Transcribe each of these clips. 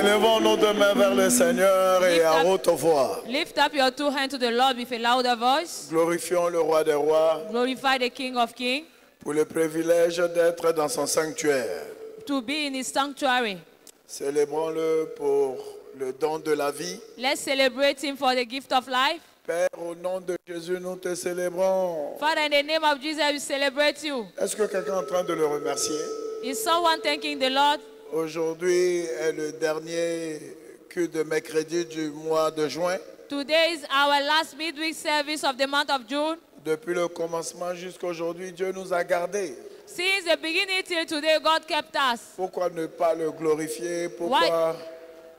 Élevons nos deux mains vers le Seigneur et à haute voix. Lift up your two hands to the Lord with a louder voice. Glorifions le roi des rois Glorify the King of Kings. pour le privilège d'être dans son sanctuaire. To be in his sanctuary. Célébrons-le pour le don de la vie. Let's celebrate him for the gift of life. Père, au nom de Jésus, nous te célébrons. Father, in the name of Jesus, we celebrate you. Est-ce que quelqu'un est en train de le remercier? Is someone thanking the Lord? Aujourd'hui est le dernier culte de mercredi du mois de juin. Today is our last midweek service of the month of June. Depuis le commencement jusqu'à aujourd'hui, Dieu nous a gardés. Since the beginning till today, God kept us. Pourquoi ne pas le glorifier? Pourquoi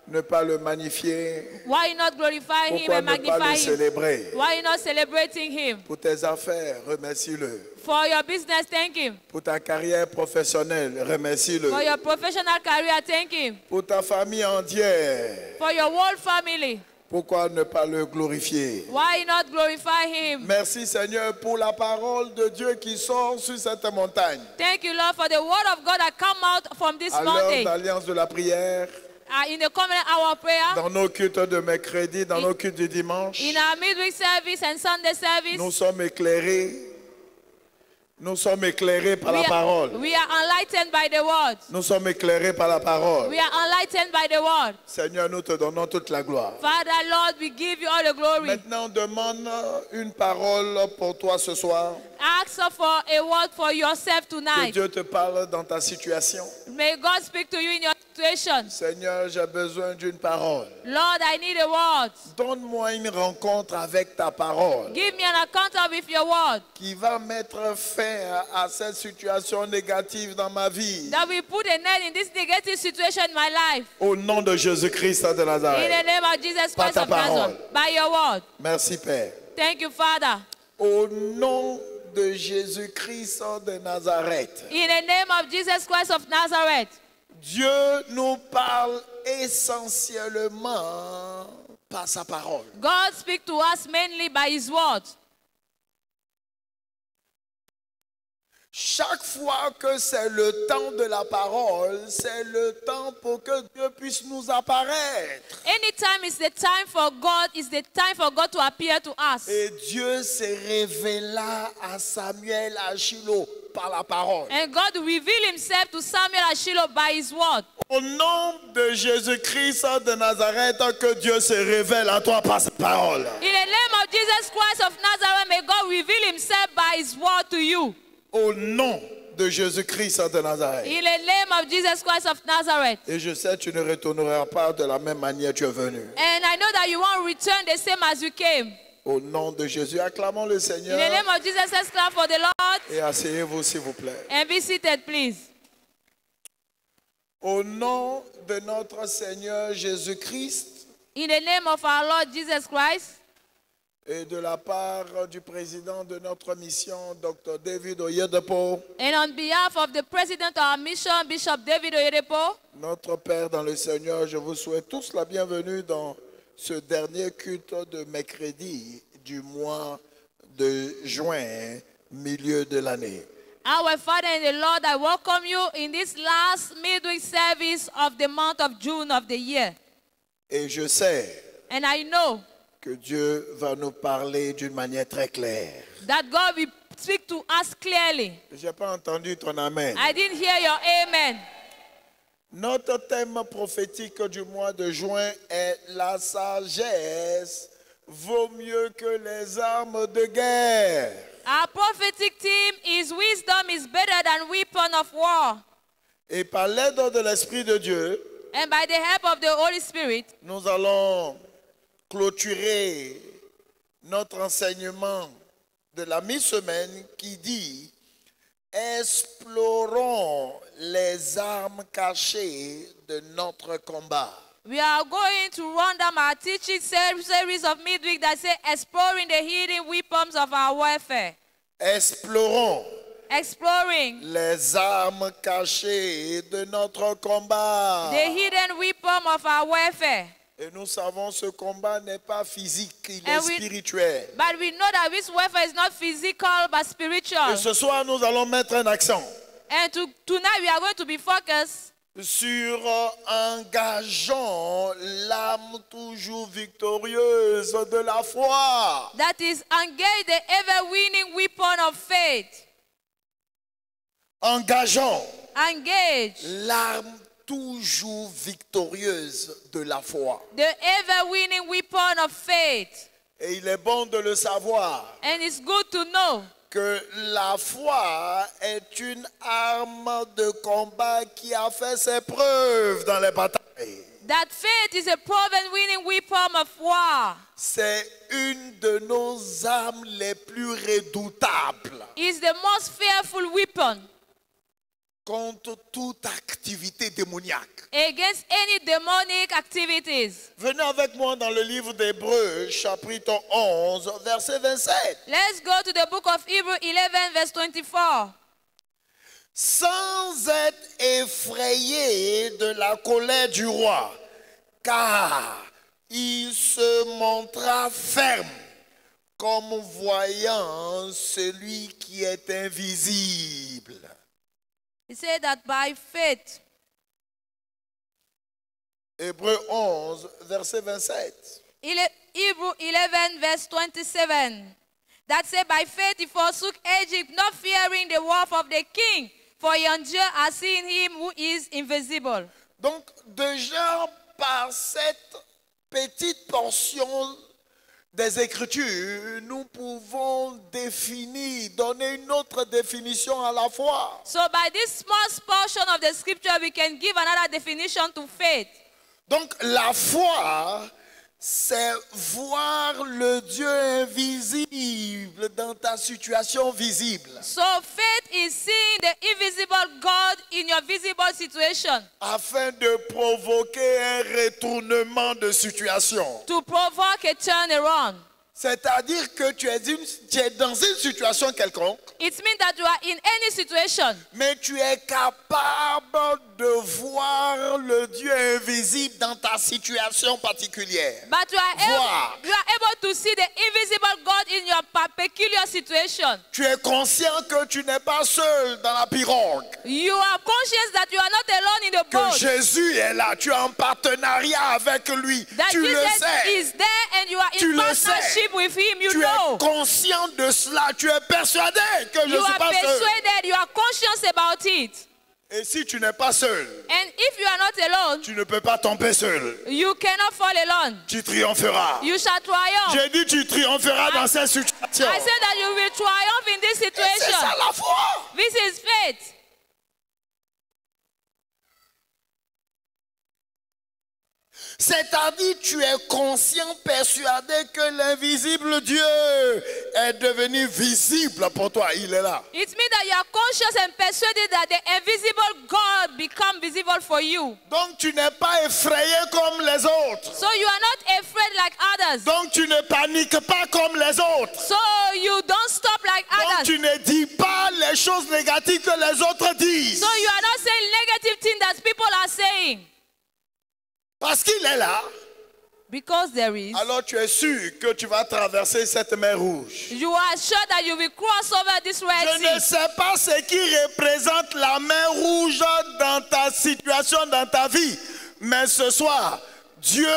ne pas le magnifier? Why not glorify him Pourquoi and ne pas magnify le him? célébrer? Why not celebrating him? Pour tes affaires, remercie-le. For your business, thank him. Pour ta carrière professionnelle, remercie-le. For your professional career, thank him. Pour ta famille entière, For your whole family, pourquoi ne pas le glorifier? why not glorify him? Merci Seigneur pour la parole de Dieu qui sort sur cette montagne. Thank you, Lord, for the word of God that come out from this À l'heure mountain. d'alliance de la prière, In the common hour of prayer, dans nos cultes de mercredi, dans nos cultes du dimanche, in our midweek service and Sunday service, nous sommes éclairés. Nous sommes éclairés par la parole. we are enlightened by the word. Nous sommes éclairés par la parole. We are enlightened by the word. Seigneur, nous te donnons toute la gloire. Father, Lord, we give you all the glory. Maintenant, demande une parole pour toi ce soir. Ask for a word for yourself Que tonight. Dieu te parle dans ta situation. May God speak to you in your situation. Seigneur, j'ai besoin d'une parole. Lord, I need a word. Donne-moi une rencontre avec ta parole Give me an encounter with your word qui va mettre fin à cette situation négative dans ma vie. that will put a nail in this negative situation in my life. Au nom de Jésus-Christ de In Nazareth. the name of Jesus Par Christ ta of Nazareth. parole. By your word. Merci Père. Thank you, Father. Au nom de Jésus-Christ de Nazareth. In the name of Jesus Christ of Nazareth. Dieu nous parle essentiellement par sa parole. God speaks to us mainly by his word. Chaque fois que c'est le temps de la parole, c'est le temps pour que Dieu puisse nous apparaître. Anytime is the time for God, is the time for God to appear to us. Et Dieu s'est révélé à Samuel à Shiloh par la parole. And God revealed himself to Samuel at Shiloh by his word. Au nom de Jésus-Christ de Nazareth, que Dieu se révèle à toi par sa parole. In the name of Jesus Christ of Nazareth, may God reveal himself by his word to you. Au nom de Jésus-Christ de Nazareth. In the name of Jesus Christ of Nazareth. Et je sais que tu ne retourneras pas de la même manière que tu es venu. And I know that you won't return the same as you came. Au nom de Jésus, acclamons le In Seigneur. the name of Jesus, let's clap for the Lord. Et asseyez-vous s'il vous plaît. And be seated, please. Au nom de notre Seigneur Jésus-Christ In the name of our Lord Jesus Christ, et de la part du président de notre mission, Dr. David Oyedepo, and on behalf of the president of our mission, Bishop David Oyedepo, notre Père dans le Seigneur, je vous souhaite tous la bienvenue dans ce dernier culte de mercredi du mois de juin, milieu de l'année. our Father in the Lord, I welcome you in this last midweek service of the month of June of the year. Et je sais And I know que Dieu va nous parler d'une manière très claire. that God will speak to us clearly. Je n'ai pas entendu ton amen. I didn't hear your amen. Notre thème prophétique du mois de juin est la sagesse vaut mieux que les armes de guerre. Our prophetic theme is wisdom is better than weapon of war. Et par l'aide de l'Esprit de Dieu, And by the help of the Holy Spirit, nous allons clôturer notre enseignement de la mi-semaine qui dit « Explorons les armes cachées de notre combat ». we are going to run down our teaching series of midweek that say exploring the hidden weapons of our warfare. Explorons Exploring les armes cachées de notre combat. the hidden weapon of our warfare. Et nous savons que ce combat n'est pas physique, il est And we- spirituel. But we know that this warfare is not physical but spiritual. Et ce soir, nous allons mettre en action And tonight we are going to be focused sur engageant l'âme toujours victorieuse de la foi. That is, engage the ever-winning weapon of faith. Engageons Engage l'arme toujours victorieuse de la foi. the ever-winning weapon of faith. Et il est bon de le savoir And it's good to know que la foi est une arme de combat qui a fait ses preuves dans les batailles. that faith is a proven winning weapon of war. C'est une de nos armes les plus redoutables It's the most fearful weapon contre toute activité démoniaque. against any demonic activities. Venez avec moi dans le livre d'Hébreux, chapitre 11, verset 27. Let's go to the book of Hebrews 11, verse 24. Sans être effrayé de la colère du roi, car il se montra ferme, comme voyant celui qui est invisible. He said that by faith, Hébreux 11, verset 27. Hebrews 11, verse 27, that said, by faith he forsook Egypt, not fearing the wrath of the king, for he endured as seeing him who is invisible. Donc, déjà par cette petite portion des Écritures, nous pouvons définir, donner une autre définition à la foi. So by this small portion of the scripture, we can give another definition to faith. Donc, la foi, c'est voir le Dieu invisible dans ta situation visible, So faith is seeing the invisible God in your visible situation afin de provoquer un retournement de situation. to provoke a turnaround. C'est-à-dire que tu es dans une situation quelconque, It means that you are in any situation, mais tu es capable de voir le Dieu invisible dans ta situation particulière. but you Voir. are able to see the invisible God in your peculiar situation. Tu es conscient que tu n'es pas seul dans la pirogue, You are conscious that you are not alone in the que boat. Jésus est là, tu es en partenariat avec lui, That tu le Jesus sais, is there and you are Tu in le partnership with him. You tu es know. conscient de cela, tu es persuadé que je You ne suis are pas seul. persuaded. You are conscious about it. Et si tu n'es pas seul, And if you are not alone, tu ne peux pas tomber seul. you cannot fall alone. Tu triompheras. You shall triumph. J'ai dit tu triompheras dans cette situation. I said that you will triumph in this C'est situation. ça la foi. This is faith. C'est-à-dire tu es conscient, persuadé que l'invisible Dieu est devenu visible pour toi. Il est là. It means that you are conscious and persuaded that the invisible God become visible for you. Donc tu n'es pas effrayé comme les autres. So you are not afraid like others. Donc tu ne paniques pas comme les autres. So you don't stop like Donc others. tu ne dis pas les choses négatives que les autres disent. So you are not saying negative things that people are saying. Parce qu'il est là. Because there is. Alors tu es sûr que tu vas traverser cette mer rouge. You are sure that you will cross over this Red Je ne Sea. sais pas ce qui représente la mer rouge dans ta situation, dans ta vie. Mais ce soir, Dieu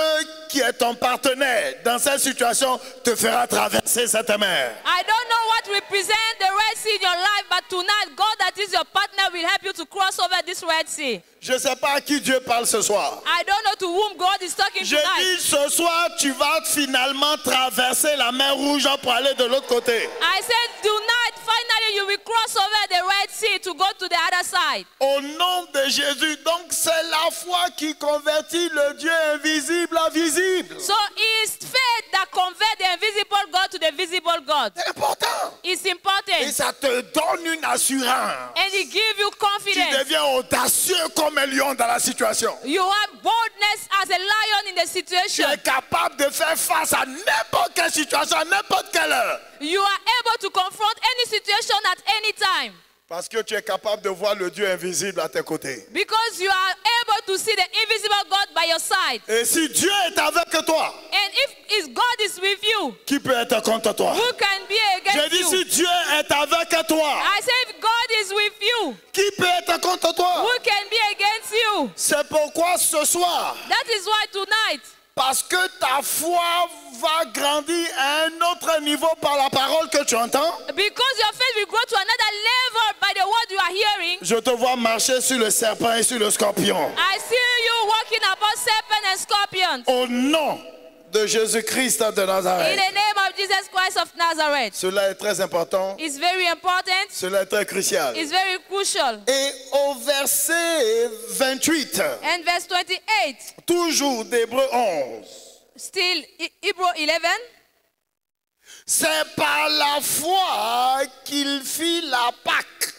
qui est ton partenaire dans cette situation te fera traverser cette mer. I don't know what represents the Red Sea in your life, but tonight, God that is your partner will help you to cross over this Red Sea. Je ne sais pas à qui Dieu parle ce soir. I don't know to whom God is talking Je tonight. dis ce soir, tu vas finalement traverser la mer rouge pour aller de l'autre côté. I said tonight, finally you will cross over the Red Sea to go to the other side. Au nom de Jésus, donc c'est la foi qui convertit le Dieu invisible à visible. So it's faith that converts the invisible God to the visible God. C'est important. It's Et important. ça te donne une assurance. And it gives you Tu confidence. deviens audacieux comme un lion dans la situation. You have boldness as a lion in the Tu situation. es capable de faire face à n'importe quelle situation, à n'importe quelle heure. You are able to confront any situation at any time. Parce que tu es capable de voir le Dieu invisible à tes côtés. Because you are able to see the invisible God by your side. Et si Dieu est avec toi, And if God is with you, qui peut être contre toi? who can be J'ai against dit you? si Dieu est avec toi, I say if God is with you, qui peut être contre toi? who can be against you? C'est pourquoi ce soir, That is why tonight, parce que ta foi va grandir à un autre niveau par la parole que tu entends, because your faith will grow to another level by the word you are hearing, je te vois marcher sur le serpent et sur le scorpion. I see you walking about serpents and scorpions. Au nom de Jésus-Christ de In Nazareth. the name of Jesus Christ of Nazareth. Cela est très important. It's very important. Cela est très crucial. It's very crucial. Et au verset 28, And verse 28, toujours d'Hébreux 11, still Hebrew 11. c'est par la foi qu'il fit la Pâque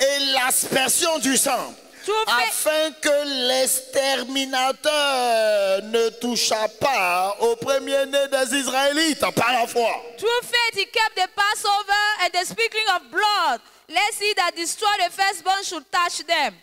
et l'aspersion du sang, Through faith, afin que l'exterminateur ne touchât pas au premier-né des Israélites, par la foi. through faith he kept the Passover and the sprinkling of blood, lest he that destroy the firstborn should touch them.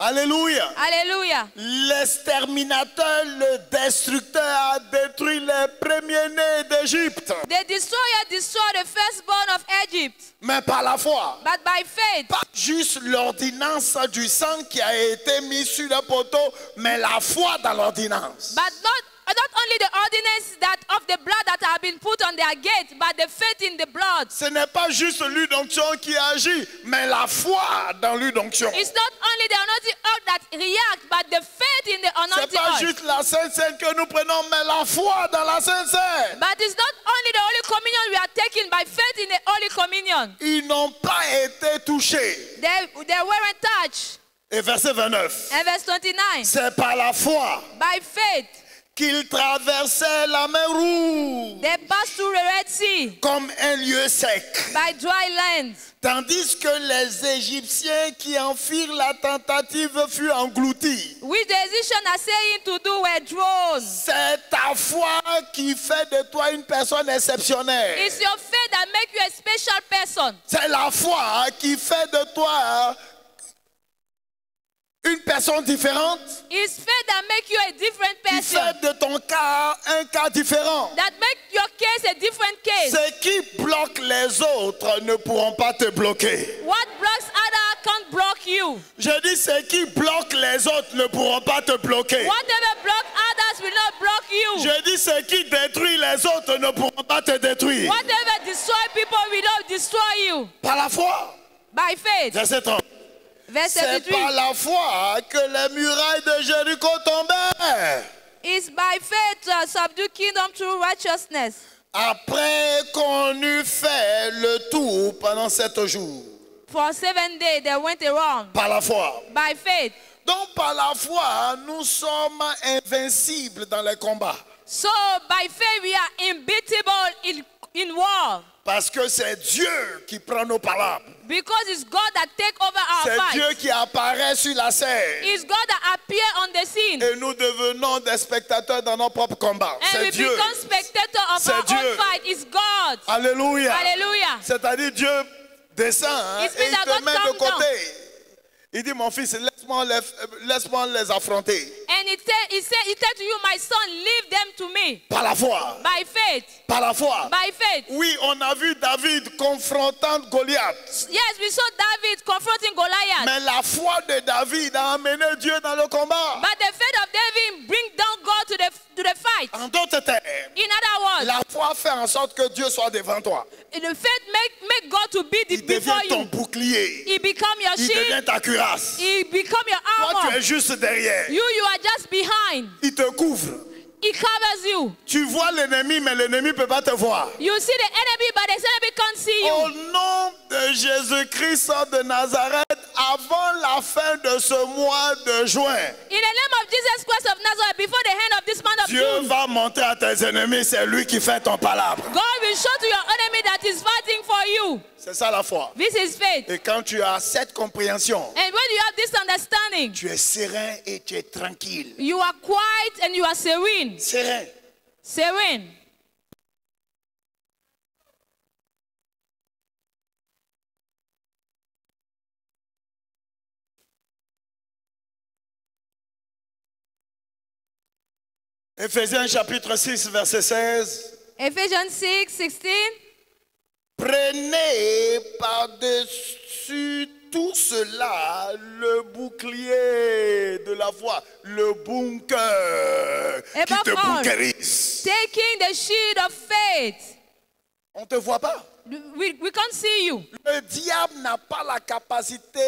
Alléluia. Hallelujah. L'exterminateur, le destructeur a détruit les premiers-nés d'Égypte. The destroyer destroyed the firstborn of Egypt, Mais par la foi. but by faith, Pas juste l'ordonnance du sang qui a été mise sur le poteau, mais la foi dans l'ordonnance. but not only the ordinance that of the blood that have been put on their gate, but the faith in the blood. Ce n'est pas juste l'onction qui agit, mais la foi dans l'onction. It's not only the anointing oil that reacts, but the faith in the Ce n'est anointing pas oil. juste la Sainte Seine que nous prenons, mais la foi dans la Sainte Seine. But it's not only the Holy Communion we are taking by faith in the Holy Communion. Ils n'ont pas été touchés. They weren't touched. Et verset 29. And verse 29. C'est par la foi By faith, qu'ils traversaient la mer Rouge they passed through the Red Sea comme un lieu sec. by dry land. Tandis que les Égyptiens qui en firent la tentative furent engloutis. Which the Egyptians are saying to do were drowned. C'est ta foi qui fait de toi une personne exceptionnelle. It's your faith that makes you a special person. C'est la foi qui fait de toi une personne différente. It's faith that makes you a different Qui person. fait de ton cas un cas différent. That makes your case a different case. Ce qui bloque les autres ne pourront pas te bloquer. What blocks others can't block you. Je dis ce qui bloque les autres ne pourront pas te bloquer. Whatever block others will not block you. Je dis ce qui détruit les autres ne pourront pas te détruire. Whatever destroy people will not destroy you. Par la foi. By faith. Verset 30. Verse C'est 33. par la foi que les murailles de Jéricho tombèrent. It's by faith subdue kingdom through righteousness. Après qu'on eut fait le tour pendant 7 jours. For 7 days they went around. Par la foi. By faith. Donc par la foi, nous sommes invincibles dans les combats. So by faith we are unbeatable in war. Parce que c'est Dieu qui prend nos palabres. Because it's God that take over our C'est fight. Dieu qui apparaît sur la scène. It's God that appear on the scene. Et nous devenons des spectateurs dans nos propres combats. And C'est we Dieu. become spectators of C'est our Dieu. own fight. It's God. Alléluia. Hallelujah. C'est-à-dire Dieu descend It et means il that te God met de comes côté. Il dit, mon fils, laisse-moi les affronter. And he said to you, my son, leave them to me. Par la foi. By faith. Par la foi. By faith. Oui, on a vu David confrontant Goliath. Yes, we saw David confronting Goliath. Mais la foi de David a amené Dieu dans le combat. But the faith of David bring down God to the fight. En d'autres termes, In other words, la foi fait en sorte que Dieu soit devant toi. the faith make God to be Il before devient ton you. bouclier. He become your Il devient shield. ta cuirasse. He become your Toi, tu armor. es juste derrière. You are just behind. Il te couvre. He covers you. Tu vois l'ennemi, mais l'ennemi ne peut pas te voir. You see the enemy, but the enemy can't see Au you. nom de Jésus-Christ de Nazareth, avant la fin de ce mois de juin, In the name of Jesus Christ of Nazareth, before the end of this month of Dieu June, va monter à tes ennemis, c'est lui qui fait ton palabre. God will show to your enemy that is fighting for you. C'est ça la foi. This is faith. Et quand tu as cette compréhension, And when you have this understanding, tu es serein et tu es tranquille. you are quiet and you are serene. Serein. Serene. Éphésiens chapitre 6, verset 16. Ephesians 6:16. Prenez par-dessus tout cela, le bouclier de la foi, le bunker qui te Above all, bunkerise. taking the shield of faith. On ne te voit pas. We can't see you. Le diable n'a pas la capacité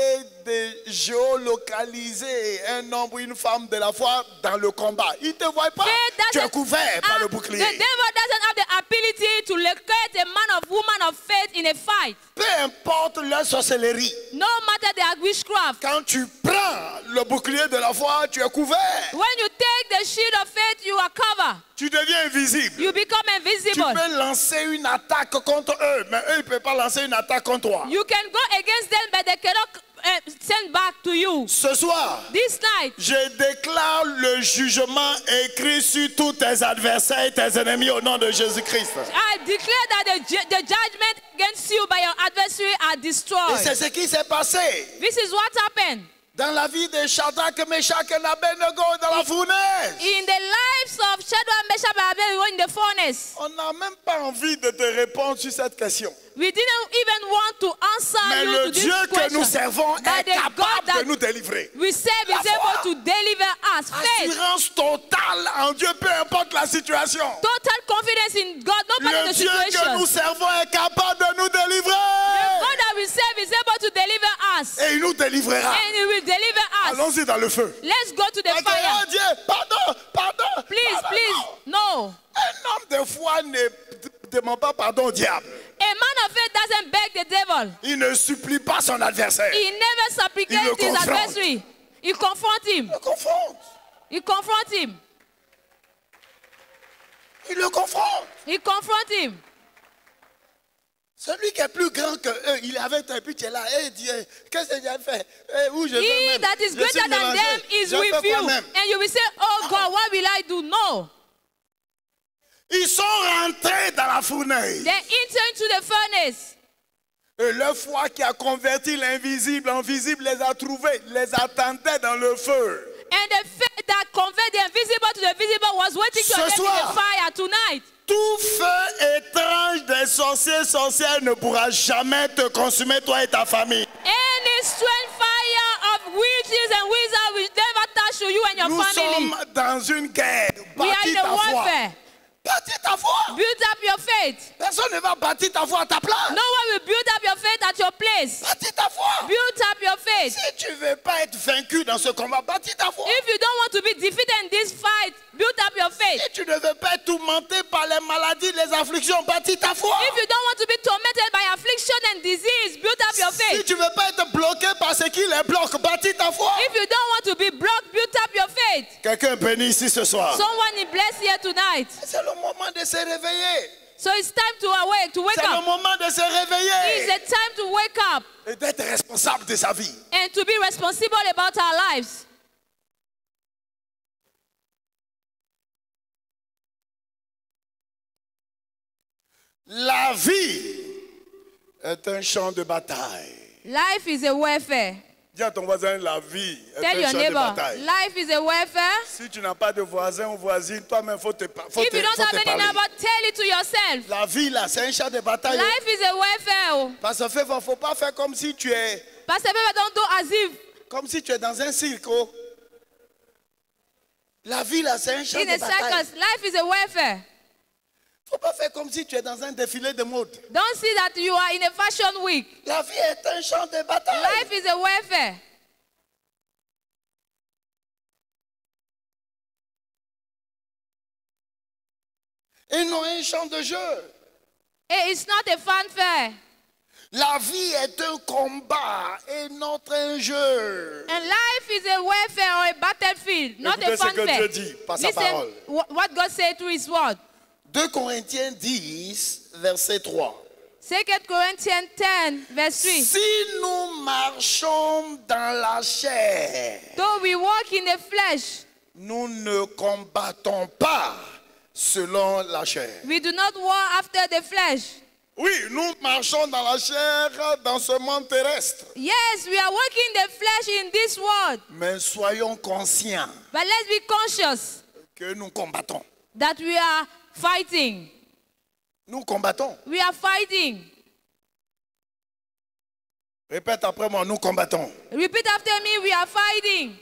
de géolocaliser un homme ou une femme de la foi dans le combat. Il ne te voit pas. Tu es couvert par le bouclier. The devil doesn't have the ability to locate a man or woman of faith in a fight. Peu importe leur sorcellerie. No matter their witchcraft. Quand tu prends le bouclier de la foi, tu es couvert. When you take the shield of faith, you are covered. Tu deviens invisible. You become Tu invisible. peux lancer une attaque contre eux, mais eux, ils ne peuvent pas lancer une attaque contre toi. You can go against them, but they cannot send back to you. Ce soir, This night, je déclare le jugement écrit sur tous tes adversaires et tes ennemis au nom de Jésus-Christ. I declare that the judgment against you by your adversary are Et destroyed. c'est ce qui s'est passé This is what happened dans la vie de Shadrach, Meshach et Abednego dans la fournaise. in the lives of Shadrach, Meshach, and Abednego in the furnace. On n'a même pas envie de te répondre sur cette question. We didn't even want to answer Mais you le to this Dieu que nous question. servons But est the God capable that de nous délivrer. we serve La is able foi. to deliver us. Faith, Assurance totale en Dieu, peu importe la situation. total confidence in God, no matter Le the Dieu que situation. nous servons est capable de nous The délivrer. God that we serve is able to deliver us. Et il nous délivrera. And He will deliver us. Allons-y dans le feu. Let's go to the Ok, fire. oh Dieu, pardon, pardon. Please, pardon. please, no. Un homme de foi ne demande pas pardon au diable. A man of faith doesn't beg the devil. Il ne supplie pas son adversaire. He never Il supplicates le his confronte. adversary. He confronts him. Il le confronte. He confronts him. Il le confronte. He confronts him. Celui qui est plus grand que eux, il avait un but, tu es là. Hey Dieu, qu'est-ce que j'ai fait? Hey, où je vais He même? that is Je suis greater than mélangé. them is Je with fais quoi you. même? And you will say, oh God, what will I do? No. Ils sont rentrés dans la fournaise. They enter into the furnace. Et leur foi qui a converti l'invisible en visible les a trouvés, les attendait dans le feu. And the faith that converted the invisible to the visible was waiting to Ce them in soir. the fire tonight. Tout feu étrange des sorciers, sorcières ne pourra jamais te consumer, toi et ta famille. Any strange fire of witches and wizards will never touch you and your Nous family. sommes dans une guerre. We are Bâtis in a ta foi. warfare. Bâtis ta foi. Build up your faith. Personne ne va bâtir ta foi à ta place. No one will build up your faith at your place. Bâtis ta foi. Build up your faith. Si tu ne veux pas être vaincu dans ce combat, bâtis ta foi. If you don't want to be defeated in this fight, build up your faith. Si tu ne veux pas être tourmenté par les maladies, les afflictions, bâtis ta foi. If you don't want to be tormented by affliction and disease, build up your Si faith. tu ne veux pas être bloqué par ce qui les bloque, bâtis ta foi. If you don't want to be blocked, build up your faith. Quelqu'un béni ici ce soir. Someone is blessed here tonight. C'est le moment de se réveiller. So it's time to awake, to wake C'est le up. moment de se It's réveiller a time to wake up et d'être responsable de sa vie. and to be responsible about our lives. La vie est un champ de bataille. Life is a warfare. Dis à ton voisin, la vie est Tell un your champ de neighbor, bataille. life is a warfare. Si tu n'as pas de voisin ou voisine, toi-même, faut te If you don't have any parler. neighbor, tell it to yourself. La vie, là, c'est un champ de bataille. Life is a warfare. Oh. Parce qu'il ne faut pas faire comme si tu es, Pastor Pepe, don't do as if dans un cirque. Oh. La vie, là, c'est un champ in de a bataille. circus. Life is a warfare. Il ne faut pas faire comme si tu es dans un défilé de mode. Don't see that you are in a fashion week. La vie est un champ de bataille. Life is a warfare. Et non un champ de jeu. It's not a fanfare. La vie est un combat et notre un jeu. And life is a warfare or a battlefield, not Écoutez a ce que Dieu fanfare. dit par sa Listen parole. what God said through His word. 2 Corinthiens 10, verset 3. 2 Corinthians 10, verse 3. Si nous marchons dans la chair, Though we walk in the flesh, nous ne combattons pas selon la chair. we do not war after the flesh. Oui, nous marchons dans la chair dans ce monde terrestre. Yes, we are walking the flesh in this world. Mais soyons conscients But let's be conscious que nous combattons. that we are fighting. Nous combattons. We are fighting. Répète après moi, nous combattons. Repeat after me, we are fighting.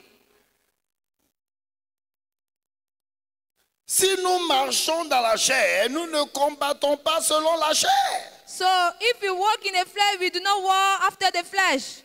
Si nous marchons dans la chair, nous ne combattons pas selon la chair. So if we walk in the flesh, we do not war after the flesh.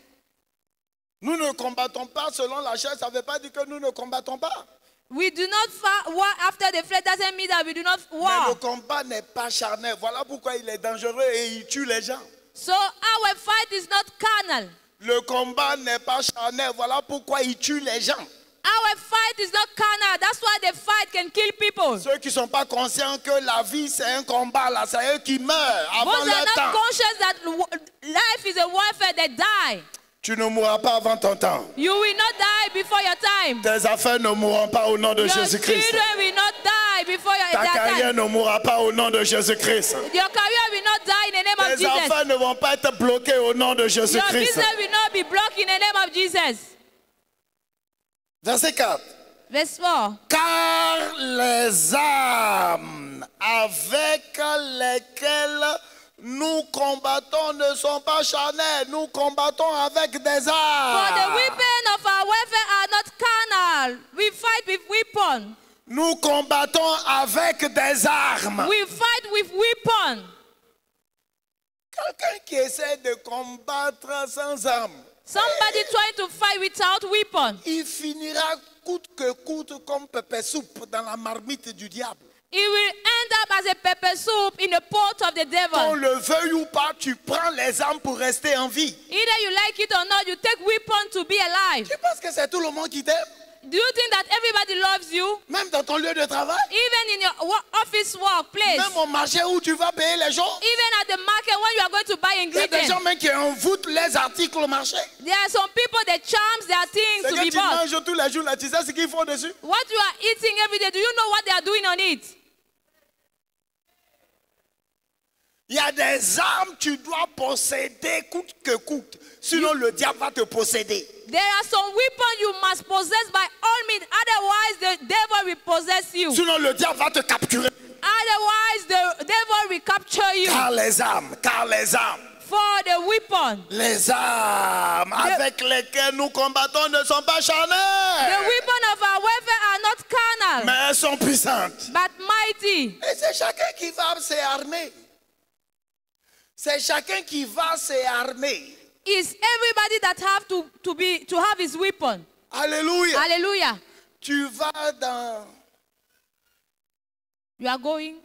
Nous ne combattons pas selon la chair, ça ne veut pas dire que nous ne combattons pas. We do not war after the flesh, doesn't mean that we do not Mais war. le combat n'est pas charnel. Voilà pourquoi il est dangereux et il tue les gens. So our fight is not carnal. Le combat n'est pas charnel. Voilà pourquoi il tue les gens. Our fight is not carnal. That's why the fight can kill people. Ceux qui ne sont pas conscients que la vie c'est un combat, là, c'est eux qui meurent avant Those leur are temps. not conscious that life is a warfare, they die. Tu ne mourras pas avant ton temps. You will not die before your time. Tes affaires ne mourront pas au nom de Your Jésus-Christ. children will not die before your Ta carrière time. ne mourra pas au nom de Jésus-Christ. Your career will not die in the name of Tes Jesus. affaires ne vont pas être bloquées au nom de Your Jésus-Christ. business will not be blocked in the name of Jesus. Verset 4. Verse 4. Car les armes avec lesquelles nous combattons ne sont pas charnelles. Nous combattons avec des For the armes. weapons of our warfare are not carnal. We fight with weapons. Nous combattons avec des armes. We fight with weapons. Quelqu'un qui essaie de combattre sans armes, Somebody trying to fight without weapons. il finira coûte que coûte comme pépé soupe dans la marmite du diable. It will end up as a pepper soup in the pot of the Qu'on devil. le veuille ou pas, tu prends les armes pour rester en vie. Either you like it or not, you take weapons to be alive. Tu penses que c'est tout le monde qui t'aime? Do you think that everybody loves you? Même dans ton lieu de travail? Even in your office workplace? Même au marché où tu vas payer les gens? Even at the market when you are going to buy Il y a des gens ingredients? même qui envoûtent les articles au marché. There are some people that charms their things C'est to que be tu bought. manges tous les jours là, tu sais ce qu'ils font dessus? What you are eating every day, do you know what they are doing on it? Il y a des armes que tu dois posséder coûte que coûte. Sinon le diable va te posséder. There are some weapons you must possess by all means. Otherwise, the devil will possess you. Sinon le diable va te capturer. Otherwise, the devil will capture you. Car les armes, For the weapon. les armes avec lesquelles nous combattons ne sont pas The charnelles. weapons of our warfare are not carnal, Mais elles sont puissantes. but mighty. Et c'est chacun qui va s'armer. C'est chacun qui va s'armer. It's everybody that have to have his weapon. Alléluia. Hallelujah. Tu vas dans... You are going.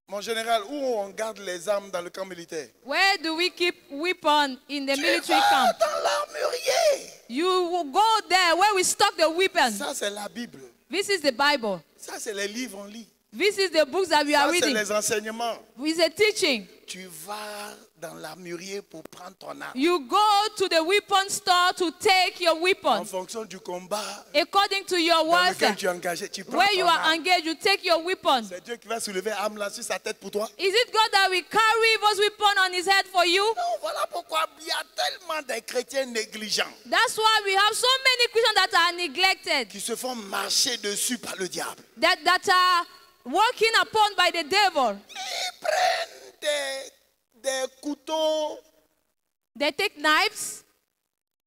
Mon général, où on garde les armes dans le camp militaire? Where do we keep weapon in the Tu military vas camp? dans l'armurier. You will go there where we stock the weapons. Ça, c'est la Bible. This is the Bible. Ça, c'est les livres en lit. This is the books that we are Ça, c'est reading. les enseignements. It's a teaching. Tu vas dans l'armurier pour prendre ton arme. You go to the weapon store to take your En weapon. fonction du combat According to your dans warfare, lequel tu es engagé, tu prends where you ton are arme. engaged, you take your weapon. C'est Dieu qui va soulever arme là sur sa tête pour toi. Is it God that will carry those weapons on his head for you? Non, voilà pourquoi il y a tellement de chrétiens négligents That's why we have so many Christians that are neglected, qui se font marcher dessus par le diable. that are walking upon by the devil. Ils prennent des couteaux They take knives,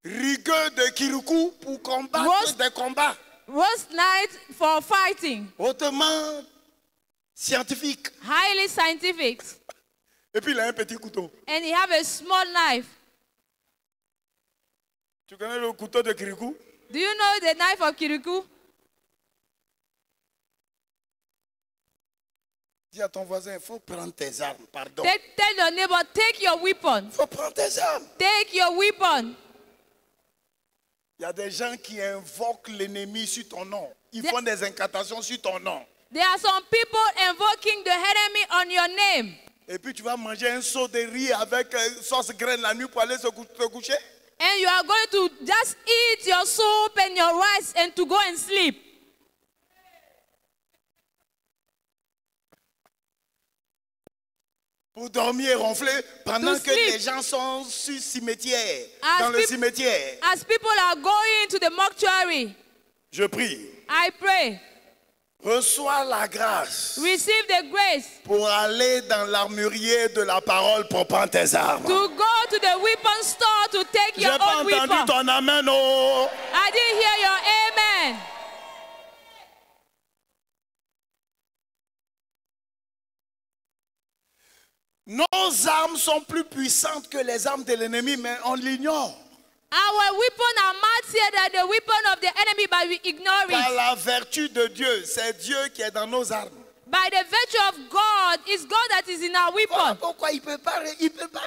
rigueux de Kirikou pour combattre Roast- des combats roast knives for fighting, hautement scientifiques. highly scientific, Et puis il a un petit couteau. and he have a small knife. Tu connais le couteau de Kirikou? Do you know the knife of Kirikou? Dis à ton voisin, il faut prendre tes armes, pardon. Tell your neighbor, take your weapon. Il faut prendre tes armes. Take your weapon. Il y a des gens qui invoquent l'ennemi sur ton nom. Ils Des- font des incantations sur ton nom. There are some people invoking the enemy on your name. Et puis tu vas manger un seau de riz avec sauce graine la nuit pour aller te coucher. And you are going to just eat your soup and your rice and to go and sleep. Pour dormir et ronfler pendant To que sleep. les gens sont sur cimetière, As dans le peop- cimetière. As people are going to the mortuary, Je prie. I pray. Reçois la grâce Receive the grace pour aller dans l'armurier de la parole pour prendre tes armes. to go to the weapon store to take J'ai your pas own entendu weapon. ton amen. Oh. I didn't hear your amen. Nos armes sont plus puissantes que les armes de l'ennemi, mais on l'ignore. Our weapon are mightier than the weapon of the enemy, but we ignore Par it. la vertu de Dieu, c'est Dieu qui est dans nos armes. By the virtue of God, it's God that is in our Voilà weapon. pourquoi il peut pas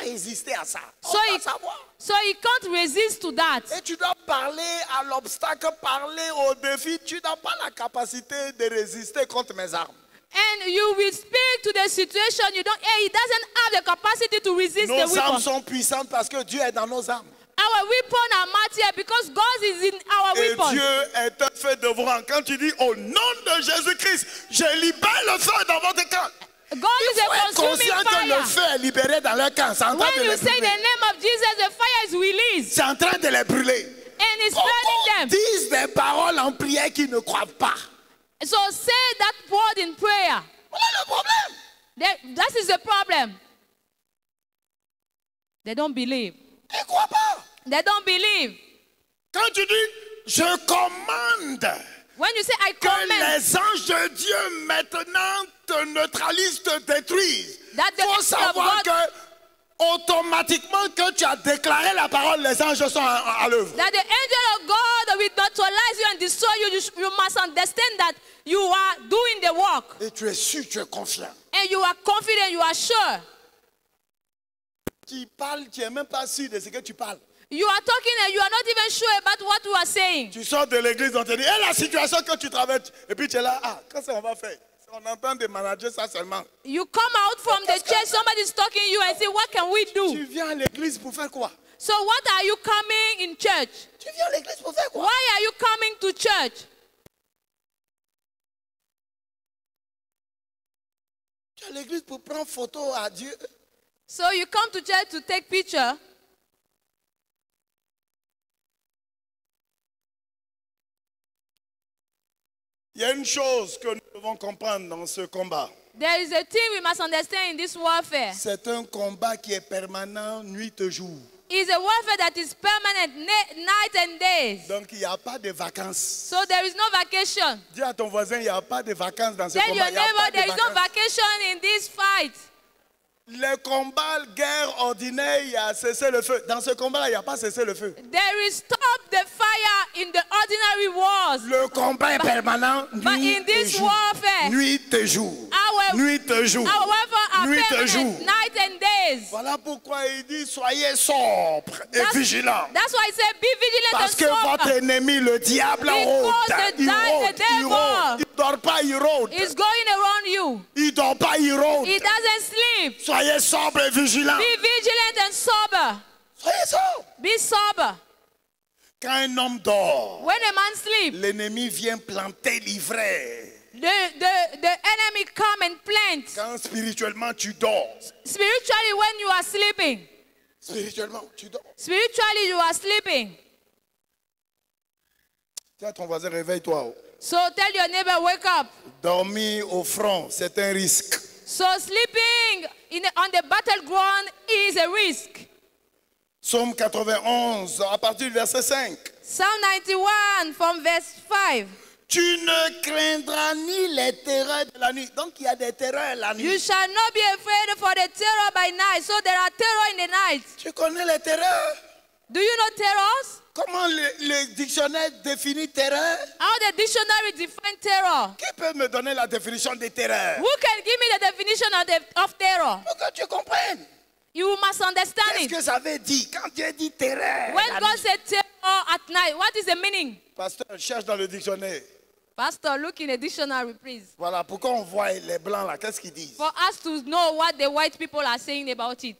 résister à ça. On So doit he, savoir. so he can't resist to that. Et tu dois parler à l'obstacle, parler au défi. Tu n'as pas la capacité de résister contre mes armes. And you will speak to the situation. You don't. He doesn't have the capacity to resist the Nos armes weapon. sont puissantes parce que Dieu est dans nos armes. Our weapon are mightier because God is in our Et weapon. Dieu est un feu dévorant. Quand tu dis au nom de Jésus-Christ, je libère le feu dans votre camp. God is Il faut a être consuming conscient que le fire. feu est libéré dans leur camp. C'est en train When de you les say the brûler. name of Jesus, the fire is released C'est en train de les brûler. and it's Beaucoup burning them. disent des paroles en prière qui ne croient pas. So say that word in prayer. Voilà le problème. That is the problem. They don't believe. Ils ne croient pas. They don't believe. Quand tu dis, je commande When you say I que command les anges de Dieu maintenant te neutralisent, te détruisent, that the il faut angel of savoir God, que automatiquement que tu as déclaré la parole, les anges sont à l'œuvre. that the angel of God will neutralize you and destroy you, you must understand that you are doing the work. Et tu es sûr, tu es confiant. And you are confident, you are sure. Tu parles, tu n'es même pas sûr de ce que tu parles. You are talking and you are not even sure about what you are saying. Tu sors de l'église, on te dit, et la situation que tu traverses, et puis tu es là, ah, qu'est-ce qu'on va faire? On entend des managers ça seulement. You come out from the church, somebody is talking to you and say, what can we do? Tu viens à l'église pour faire quoi? So what are you coming in church? Tu viens à l'église pour faire quoi? Why are you coming to church? Tu es à l'église pour prendre photo à Dieu. So you come to church to take picture. Il y a une chose que nous devons comprendre dans ce combat. There is a thing we must understand in this warfare. C'est un combat qui est permanent, nuit et jour. It's a warfare that is permanent, night and days. Donc il n'y a pas de vacances. So there is no vacation. Dis à ton voisin, il n'y a pas de vacances dans ce Tell combat. your Il n'y a neighbor pas de there is no vacances. vacation in this fight. Les combats, guerre ordinaire, il y a cessé le feu. Dans ce combat-là, il n'y a pas cessé le feu. There is stop the fire in the ordinary wars. Le combat est permanent, But nuit in et this jour. warfare, Nuit et jour. our Nuit et jour. warfare are Nuit et permanent, jour. night and days. Voilà pourquoi il dit, soyez sobres et vigilants. That's why I say be vigilant Parce and que votre sober. ennemi, le diable, Because rôde. the Il devil- rôde, il rôde. Il ne dort pas, il rôde. It's going around you. Il ne dort pas, il rôde. He doesn't sleep. Soyez sobres et vigilants. Be vigilant and sober. Soyez sobres. Be sober. Quand un homme dort, When a man sleeps, l'ennemi vient planter l'ivraie. the enemy come and plant. Quand spirituellement tu dors, Spiritually, when you are sleeping, spirituellement tu dors. spiritually you are sleeping. Tiens, ton voisin, réveille-toi. So tell your neighbor, wake up. Dormir au front, c'est un risque. So sleeping on the battleground is a risk. Psaume 91, à partir du verset 5. Psalm 91 from verse 5. Tu ne craindras ni les terreurs de la nuit. Donc il y a des terreurs la nuit. You shall not be afraid for the terror by night. So there are terror in the night. Tu connais les terreurs? Do you know terrors? Comment le dictionnaire définit terreur? How the dictionary defines terror? Qui peut me donner la définition des terreurs? Who can give me the definition of terror? Pour que tu comprennes. You must understand Qu'est-ce it. que ça veut dire quand Dieu dit terreur? When la God nuit? said terror at night, what is the meaning? Pasteur, cherche dans le dictionnaire. Pastor, look in the dictionary, please. Voilà, pourquoi on voit les blancs là? Qu'est-ce qu'ils disent? For us to know what the white people are saying about it.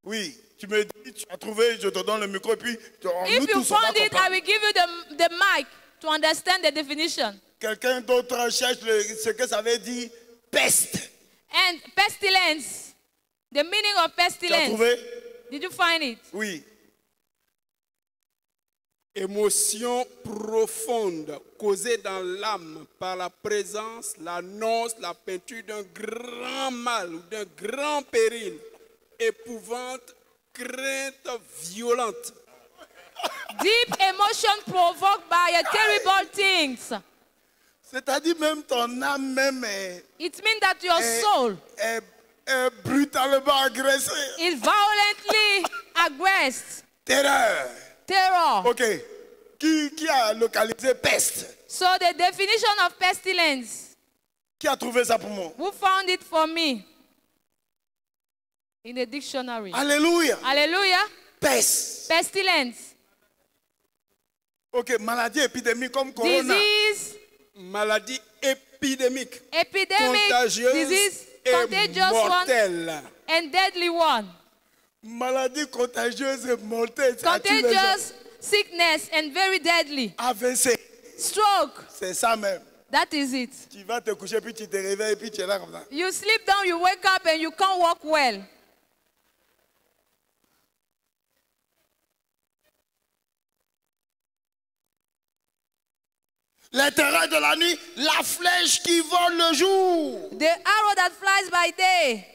Oui, tu me dis, tu as trouvé, je te donne le micro et puis nous If you tous on va found it, I comprendre. will give you the mic to understand the definition. Quelqu'un d'autre cherche ce que ça veut dire peste. And pestilence, the meaning of Tu as pestilence. trouvé? Did you find it? Oui. Émotion profonde causée dans l'âme par la présence, l'annonce, la peinture d'un grand mal ou d'un grand péril. Épouvante, crainte violente. Deep emotion provoked by a terrible things. C'est-à-dire même ton âme même est, It means that your soul est brutalement agressée. is violently aggressed. Terreur. Terror. Ok. Qui a localisé peste? So the definition of pestilence, Qui a trouvé ça pour moi? who found it for me? In the dictionary. Alléluia. Hallelujah. Peste. Pestilence. Ok, maladie épidémique comme corona. Disease. Maladie épidémique, Epidemic. contagieuse Disease. et Contagious one. mortelle. And deadly one. Maladie contagieuse et mortelle. ça tue les gens. Contagious sickness and very deadly. AVC. Stroke. C'est ça même. That is it. Tu vas te coucher, puis tu te réveilles, puis tu es là comme ça. You sleep down, you wake up, and you can't walk well. Les terreurs de la nuit, la flèche qui vole le jour. The arrow that flies by day.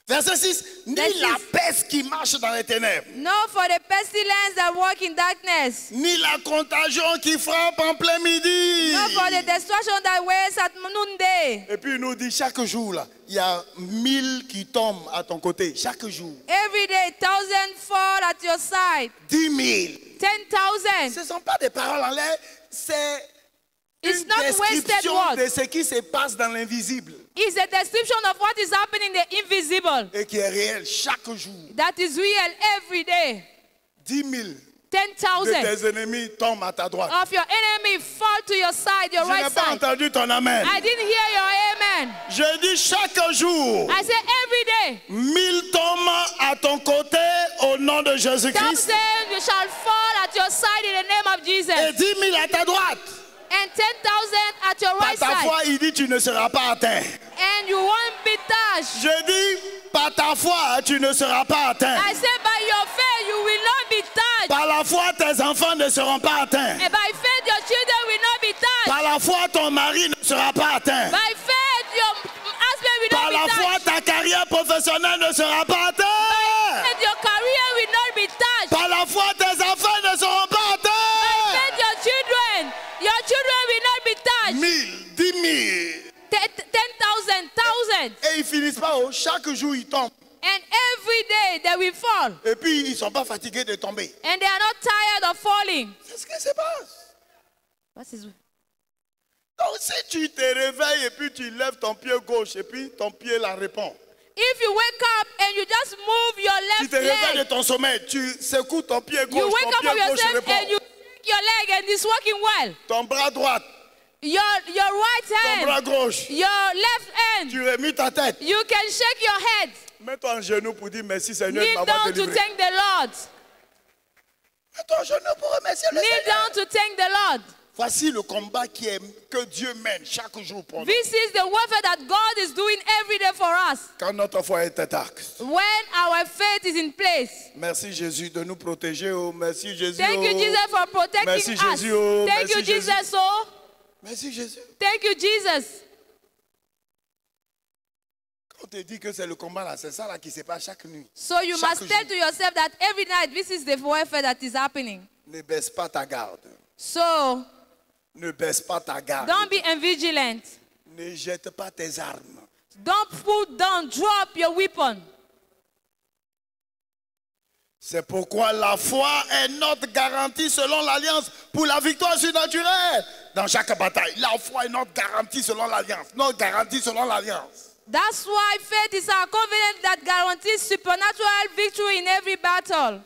Verset 6. Ni Verset la 6. peste qui marche dans les ténèbres, No, for the pestilence that walk in darkness. ni la contagion qui frappe en plein midi. No, for the destruction that waits at noonday. Et puis il nous dit chaque jour, là, il y a 1000 qui tombent à ton côté. Chaque jour. Every day, 1,000 fall at your side. 10 000. 10,000. Ce ne sont pas des paroles en l'air, c'est It's une not wasted description words. de ce qui se passe dans l'invisible It's a description of what is happening in the invisible. et qui est réel chaque jour. That is real every day. 10 000 de 10,000 tes ennemis tombent à ta droite. of your enemy fall to your side, your Je n'ai right pas side. entendu ton amen. I didn't hear your amen. Je dis chaque jour, I say every day, 1000 tombent à ton côté au nom de Jésus-Christ 1,000 you shall fall at your side in the name of Jesus. et 10 000 à ta droite. And 10,000 at your Par right ta side. foi, il dit tu ne seras pas atteint. And you won't be touched. Je dis par ta foi, tu ne seras pas atteint. I say by your faith you will not be touched. Par la foi, tes enfants ne seront pas atteints. And by faith your children will not be touched. Par la foi, ton mari ne sera pas atteint. By faith your husband will Par not la be foi, touched. ta carrière professionnelle ne sera pas atteinte. And your career will not be touched. Par la foi, tes enfants ne seront pas By atteints. faith your children will not be touched. 1000, 10 000. 10,000, 1,000. Et ils finissent pas haut. Chaque jour, ils tombent. And every day they will fall. Et puis, ils ne sont pas fatigués de tomber. And they are not tired of falling. C'est ce qui se passe. What is Donc, si tu te réveilles et puis tu lèves ton pied gauche et puis ton pied la répond. If you wake up and you just move your Tu left te réveilles de leg, ton sommeil, tu secoues ton pied you gauche, wake ton up pied of gauche yourself répond. and you shake your leg and it's working well. Ton bras droit, Your right ton hand, bras gauche, your left hand, tu remues ta tête. you can shake your head. Mets-toi en genou pour dire merci Seigneur de Kneel m'avoir down to délivré. thank the Lord. Mets-toi en genou pour remercier le Kneel Seigneur. down to thank the Lord. Voici le combat que Dieu mène chaque jour pour nous. This is the warfare that God is doing every day for us. Quand notre foi est intacte. When our faith is in place. Merci Jésus de nous protéger. Oh, merci Jésus. Thank you, Oh. Jesus, for protecting Merci, us. Jésus. Oh, Thank merci, you, Jésus. Jesus. Oh, Merci Jésus. thank you, Jesus. Quand on te dit que c'est le combat là, c'est ça là qui se passe chaque nuit. So you Chaque must tell jour. to yourself that every night this is the warfare that is happening. Ne baisse pas ta garde. So Ne baisse pas ta garde. don't be vigilant. Ne jette pas tes armes. Don't put down, drop your weapon. C'est pourquoi la foi est notre garantie selon l'alliance pour la victoire surnaturelle. Dans chaque bataille, la foi est notre garantie selon l'alliance. Notre garantie selon l'alliance. That's why faith is our covenant that guarantees supernatural victory in every battle.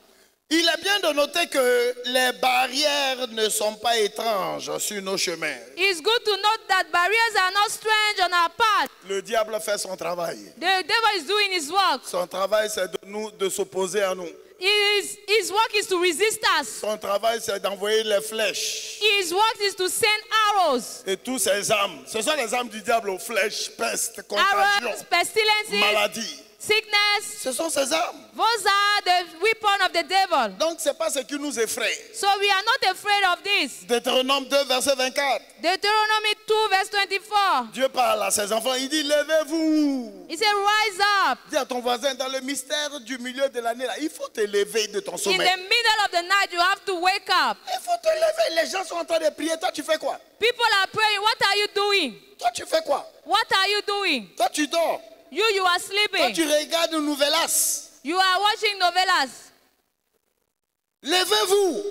Il est bien de noter que les barrières ne sont pas étranges sur nos chemins. It's good to note that barriers are not strange on our path. Le diable fait son travail. The devil is doing his work. Son travail, c'est de s'opposer à nous. His work is to resist us. Son travail, c'est d'envoyer les flèches. His work is to send arrows. Et tous ces armes, ce sont les armes du diable aux flèches, peste, contagion, Arrows, pestilences, maladie. sickness. Ce sont ses armes. Those are the weapons of the devil. Donc ce n'est pas ce qui nous effraie. So we are not afraid of this. Deutéronome 2, verset 24. Deuteronomy 2, verse 24. Dieu parle à ses enfants, il dit, levez-vous. He said, rise up. Dis à ton voisin, dans le mystère du milieu de l'année, là, il faut te lever de ton In sommeil. the middle of the night, you have to wake up. Il faut te lever. Les gens sont en train de prier. Toi, tu fais quoi? People are praying. What are you doing? Toi, tu fais quoi? What are you doing? Toi, tu dors. You are Toi, sleeping. tu regardes une Nouvelas. You are watching novellas. Levez-vous.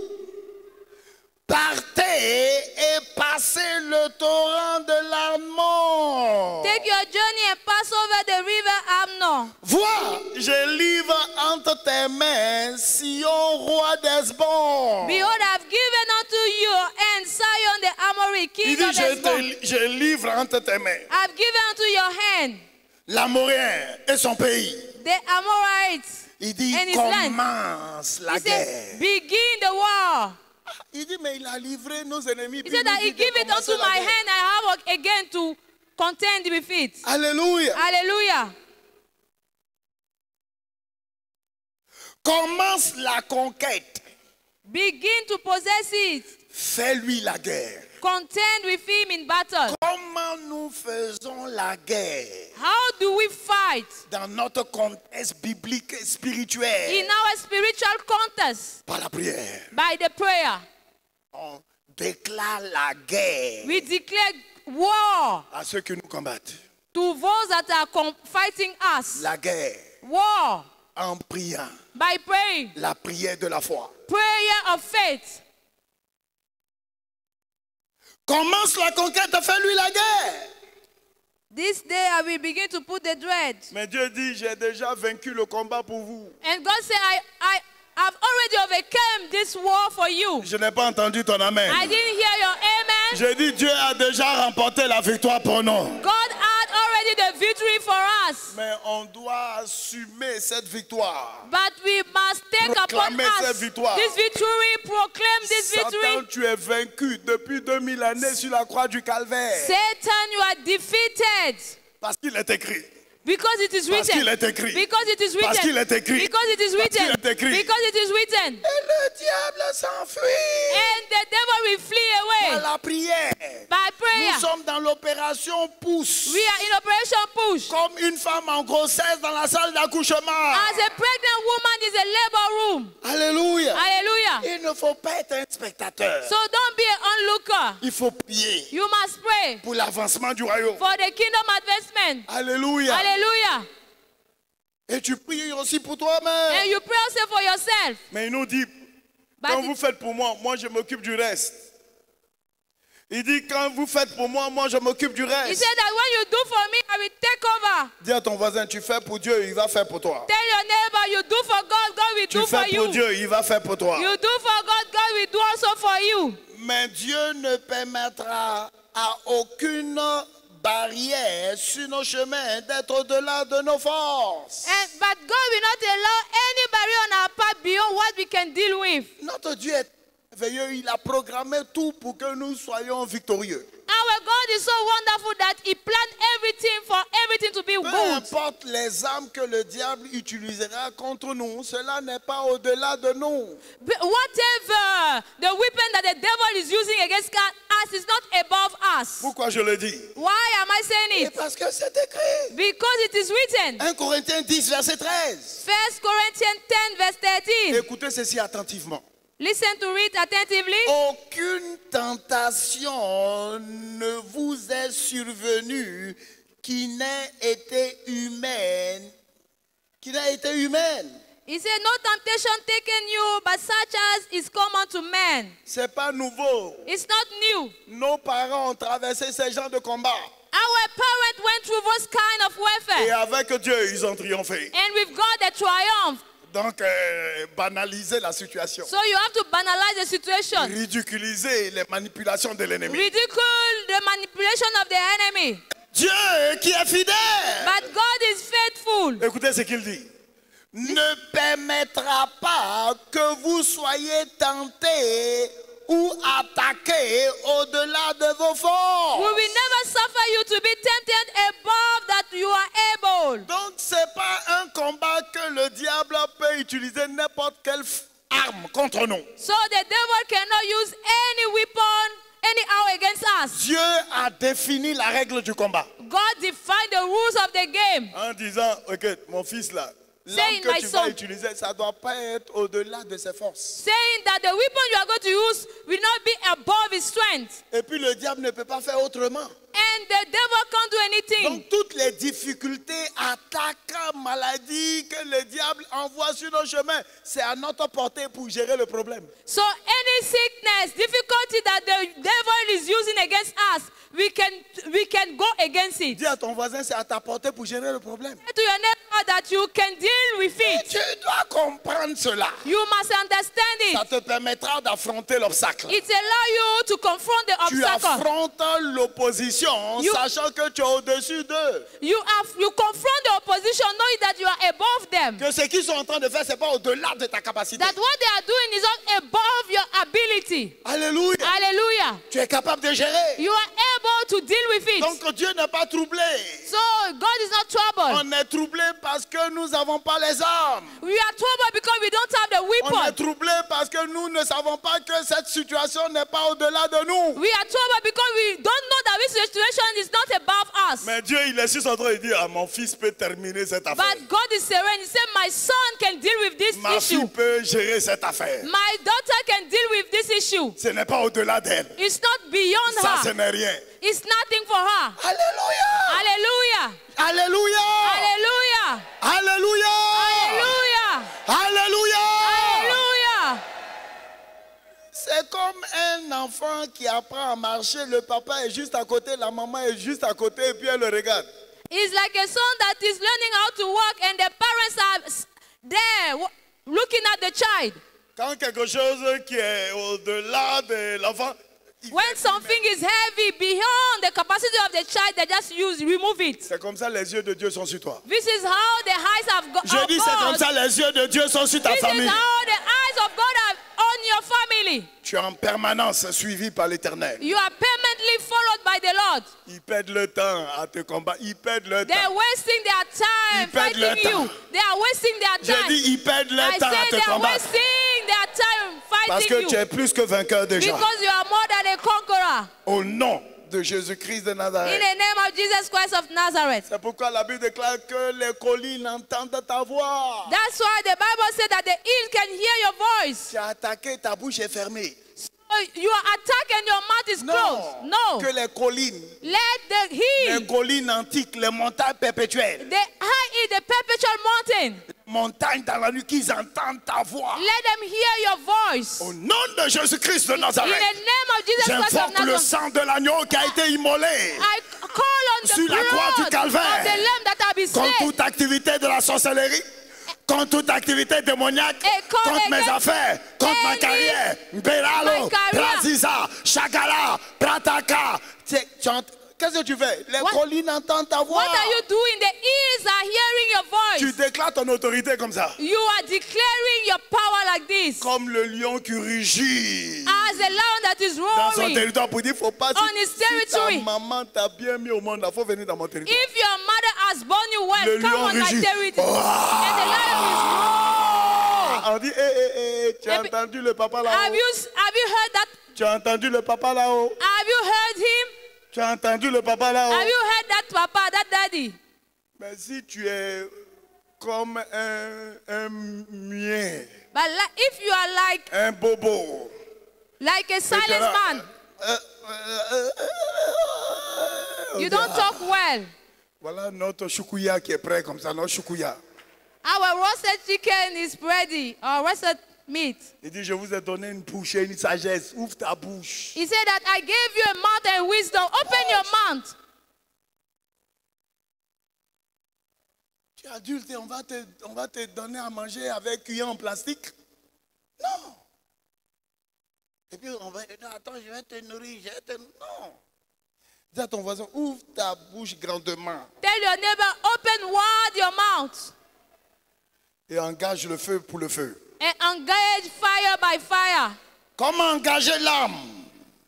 Partez et passez le torrent de l'Arnon. Take your journey and pass over the river Arnon. Vois, je livre entre tes mains Sion, roi d'Hesbon. Behold, I have given unto you and Sion the Amorite, Il king dit, of Hesbon. je livre entre tes mains I have given unto your hand l'Amorien et son pays. the Amorites. Il dit, And his land. commence la He guerre. said, begin the war. Il dit, mais il a livré nos ennemis. He puis said il nous that he dit de give it commencer unto la my guerre. hand. I have again to contend with it. Alléluia. Hallelujah. Commence la conquête. Begin to possess it. Fais-lui la guerre. Contend with him in battle. Comment nous faisons la guerre How do we fight? dans notre contexte biblique et spirituel? In our spiritual contest, Par la prière. by the prayer, On déclare la guerre we declare war à ceux qui nous combattent. to those that are fighting us. La guerre War en priant. by praying. La prière de la foi. Prayer of faith. Commence la conquête, fais-lui la guerre. This day I will begin to put the dread. Mais Dieu dit, j'ai déjà vaincu le combat pour vous. And God said, I've already overcome this war for you. Je n'ai pas entendu ton amen. I didn't hear your amen. J'ai dit, Dieu a déjà remporté la victoire pour nous. God had already the victory for us. Mais on doit assumer cette victoire. But we must take upon Proclamer cette us victoire. this victory, proclaim this Satan, victory. tu es vaincu depuis 2000 années sur la croix du Calvaire. Satan, you are defeated. Parce qu'il est écrit. Because it is Parce qu'il written. est écrit. Because it is Parce qu'il written. est écrit. Because it is Parce qu'il written. est écrit. Because it is written. Et le diable s'enfuit And the devil will flee par away la prière. by prayer. Nous sommes dans l'opération pousse. We are in operation push. Comme une femme en grossesse dans la salle d'accouchement. As a pregnant woman is a labor room. Alléluia. Hallelujah. Il ne faut pas être un spectateur. So don't be an onlooker. Il faut prier You must pray pour l'avancement du royaume. for the kingdom advancement. Alléluia. Hallelujah. Et tu pries aussi pour toi-même. And you pray also for yourself. Mais il nous dit, But quand vous faites pour moi, moi je m'occupe du reste. Il dit, quand vous faites pour moi, moi je m'occupe du he reste. said that when you do for me, I will take over. Dis à ton voisin, tu fais pour Dieu, il va faire pour toi. Tell your neighbor, you do for God, God will Tu do for fais pour you. Dieu, il va faire pour toi. You do for God, God will do also for you. Mais Dieu ne permettra à aucune barrière sur nos chemins d'être au-delà de nos forces. But God will not allow any barrier on our path beyond what we can deal with. Notre Dieu est merveilleux, il a programmé tout pour que nous soyons victorieux. Our God is so wonderful that He planned everything for everything to be Peu good. importe les armes que le diable utilisera contre nous, cela n'est pas au-delà de nous. But whatever the weapon that the devil is using against us is not above us. Pourquoi je le dis? Why am I saying Et it? parce que c'est écrit. Because it is written. 1 Corinthiens 10, verset 13. 1 Corinthians 10 verse 13. Écoutez ceci attentivement. Listen to it attentively. Aucune tentation ne vous est survenue qui n'ait été humaine. He said, no temptation taken you, but such as is common to men. C'est pas nouveau. It's not new. Nos parents ont traversé ces genres de combats. Our parents went through this kind of Et warfare. avec Dieu, ils ont triomphé. And with God, they triumphed. Donc, banaliser la situation. So you have to banalize the situation. Ridiculiser les manipulations de l'ennemi. Ridicule the manipulation of the enemy. Dieu qui est fidèle. But God is faithful. Écoutez ce qu'il dit. Ne permettra pas que vous soyez tentés ou attaqués au-delà de vos We forces. will never suffer you to be tempted above that you are able. Donc, ce n'est pas un utiliser n'importe quelle arme contre nous. So the devil cannot use any weapon anyhow against us. Dieu a défini la règle du combat. God defined the rules of the game. En disant, ok, mon fils là, l'arme Saying, que my tu son. vas utiliser, ça ne doit pas être au-delà de ses forces. Saying that the weapon you are going to use will not be above his strength. Et puis le diable ne peut pas faire autrement. And the devil can't do anything. Donc toutes les difficultés, attaques, maladies que le diable envoie sur nos chemins, c'est à notre portée pour gérer le problème. So any sickness, difficulty that the devil is using against us, we can go against it. Dis à ton voisin, c'est à ta portée pour gérer le problème. Say to your neighbor that you can deal with Et it. tu dois comprendre cela. You must understand Ça it. te permettra d'affronter l'obstacle. It allows you to confront the Tu obstacle. affrontes l'opposition en You- sachant que tu es au-dessus d'eux. You confront the opposition knowing that you are above them. Que ce qu'ils sont en train de faire, ce n'est pas au-delà de ta capacité. That what they are doing is not above your ability. Alléluia. Hallelujah. Tu es capable de gérer. You are able to deal with it. Donc Dieu n'est pas troublé. So God is not troubled. On est troublé parce que nous n'avons pas les armes. We are troubled because we don't have the On est weapon. troublé parce que nous ne savons pas que cette situation n'est pas au-delà de nous. We are troubled because we don't know that this situation is not above us. Mais Dieu, il est juste en train de dire, ah, mon fils peut terminer cette affaire. But God is serene. He said, my son can deal with this Ma issue. fille peut gérer cette affaire. My daughter can deal with this issue. Ce n'est pas au-delà d'elle. It's not beyond Ça, ce her. n'est rien. It's nothing for her. Alléluia. Hallelujah. Alléluia. Hallelujah. Alléluia. Hallelujah. Alléluia. Hallelujah. C'est comme un enfant qui apprend à marcher. Le papa est juste à côté, la maman est juste à côté et puis elle le regarde. It's like a son that is learning how to walk and the parents are there looking at the child. Quand quelque chose qui est au-delà de l'enfant, When something is heavy beyond the capacity of the child, they just remove it. c'est comme ça les yeux de Dieu sont sur toi. This is how the eyes of God. Je dis c'est comme ça les yeux de Dieu sont sur ta This famille. is how the eyes of God are on your family. Tu es en permanence suivi par l'Éternel. You are permanently followed by the Lord. Ils perdent le temps à te combattre. Ils perdent le They are temps. wasting their time Ils perdent leur fighting you. temps. They are wasting their J'ai time. dit ils perdent le I temps à say they te are combattre. wasting their time Parce fighting que tu es you. plus que vainqueur déjà. Because you are more than a conqueror. Au nom de Jésus-Christ de In Nazareth. the name of Jesus Christ of Nazareth. C'est pourquoi la Bible déclare que les collines entendent ta voix. That's why the Bible said that the hills can hear your voice. Tu as attaqué, ta bouche est fermée. So you are attacked and your mouth is closed. No. Que les collines, Let the hill, les collines antiques, les montagnes perpétuelles, the high hill, the perpetual mountain, montagnes dans la nuit, qu'ils entendent ta voix. let them hear your voice. Au nom de Jésus-Christ de In Nazareth, the name of Jesus Christ of j'invoque le Nazareth, sang de l'agneau qui a été immolé I call on the sur la croix du blood calvaire of the lamb that have been contre slain. toute activité de la sorcellerie, contre toute activité démoniaque, Et contre mes against affaires, contre ma any- carrière. Beralo, my career. Braziza, Shagala, Prataka. Qu'est-ce que tu fais? Les What? collines entendent ta voix. What are you doing? The ears are hearing your Tu voice. déclares ton autorité comme ça. You are declaring your power like this. Comme le lion qui rugit As a lion that is dans son roaring. territoire pour dire, faut pas, On his si ta territory. maman t'a bien mis au monde, il faut venir dans mon territoire. If your mother has born you well, Le come lion on my rugit. territory. Ah. And the lion is roaring. On dit, tu as Et puis- entendu le papa Have là-haut? you heard that? Tu as entendu le papa là-haut? Have you heard him? Tu as entendu le papa là-haut? Have you heard that papa, that daddy? Mais si tu es comme un muet, But if you are un bobo, like a et tu es silent là, man, you don't talk well. Voilà notre choukouya qui est prêt comme ça, notre choukouya. Our roasted chicken is ready, or roasted meat. Il dit, je vous ai donné une bouche et une sagesse. Ouvre ta bouche. He said that I gave you a mouth and wisdom. Open your mouth. Tu es adulte et on va te donner à manger avec cuillère en plastique? Non. Et puis on va non, attends, je vais te nourrir, non. Dis à ton voisin, ouvre ta bouche grandement Tell your neighbor, open wide your mouth et engage le feu pour le feu. and engage fire by fire. Comment engager l'âme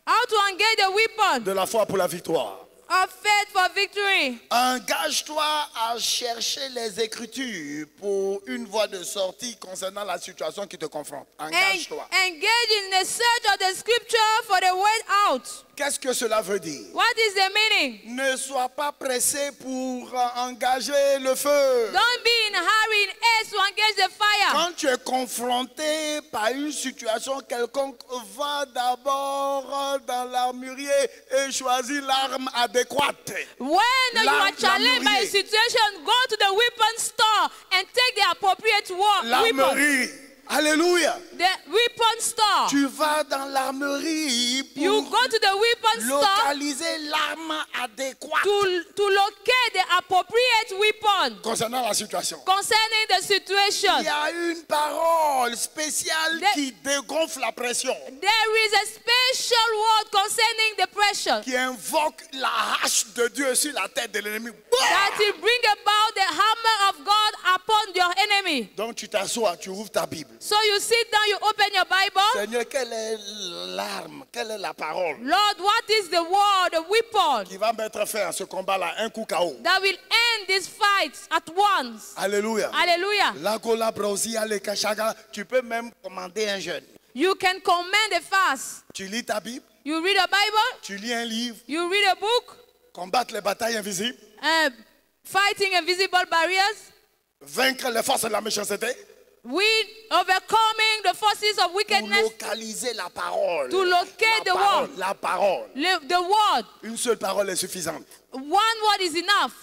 How to engage the weapon de la foi pour la victoire? of faith for victory. Engage-toi à chercher les Écritures pour une voie de sortie concernant la situation qui te confronte. Engage-toi. Engage in the search of the scripture for the way out. Qu'est-ce que cela veut dire? What is the meaning? Ne sois pas pressé pour engager le feu. Don't be in a hurry, in haste to engage the fire. Quand tu es confronté par une situation quelconque, va d'abord dans l'armurier et choisis l'arme adéquate. When you are challenged by a situation, go to the weapon store and take the appropriate weapon. L'armerie. Alléluia. The weapon store. Tu vas dans l'armerie You pour go to the weapon store localiser l'arme adéquate to locate the appropriate weapon concernant la situation. concerning the situation. Il y a une parole spéciale qui dégonfle la pression, There is a special word concerning the pressure qui invoque la hache de Dieu sur la tête de l'ennemi. that will bring about the hammer of God upon your enemy. Donc tu t'assois, tu ouvres ta Bible. So you sit down, you open your Bible. Seigneur, quelle est l'arme, quelle est la parole Lord, what is the word, the weapon qui va mettre fin à ce combat-là, un coup KO? that will end this fight at once? Alléluia. Hallelujah. Lagola brosia le kashaga, tu peux même commander un jeûne. You can command a fast. Tu lis ta Bible, You read a Bible, tu lis un livre, you read a book, combattre les batailles invisibles, fighting invisible barriers, vaincre les forces de la méchanceté, overcoming the forces of pour wickedness, localiser la parole. to locate the word. La parole. The word. Une seule parole est suffisante One word is enough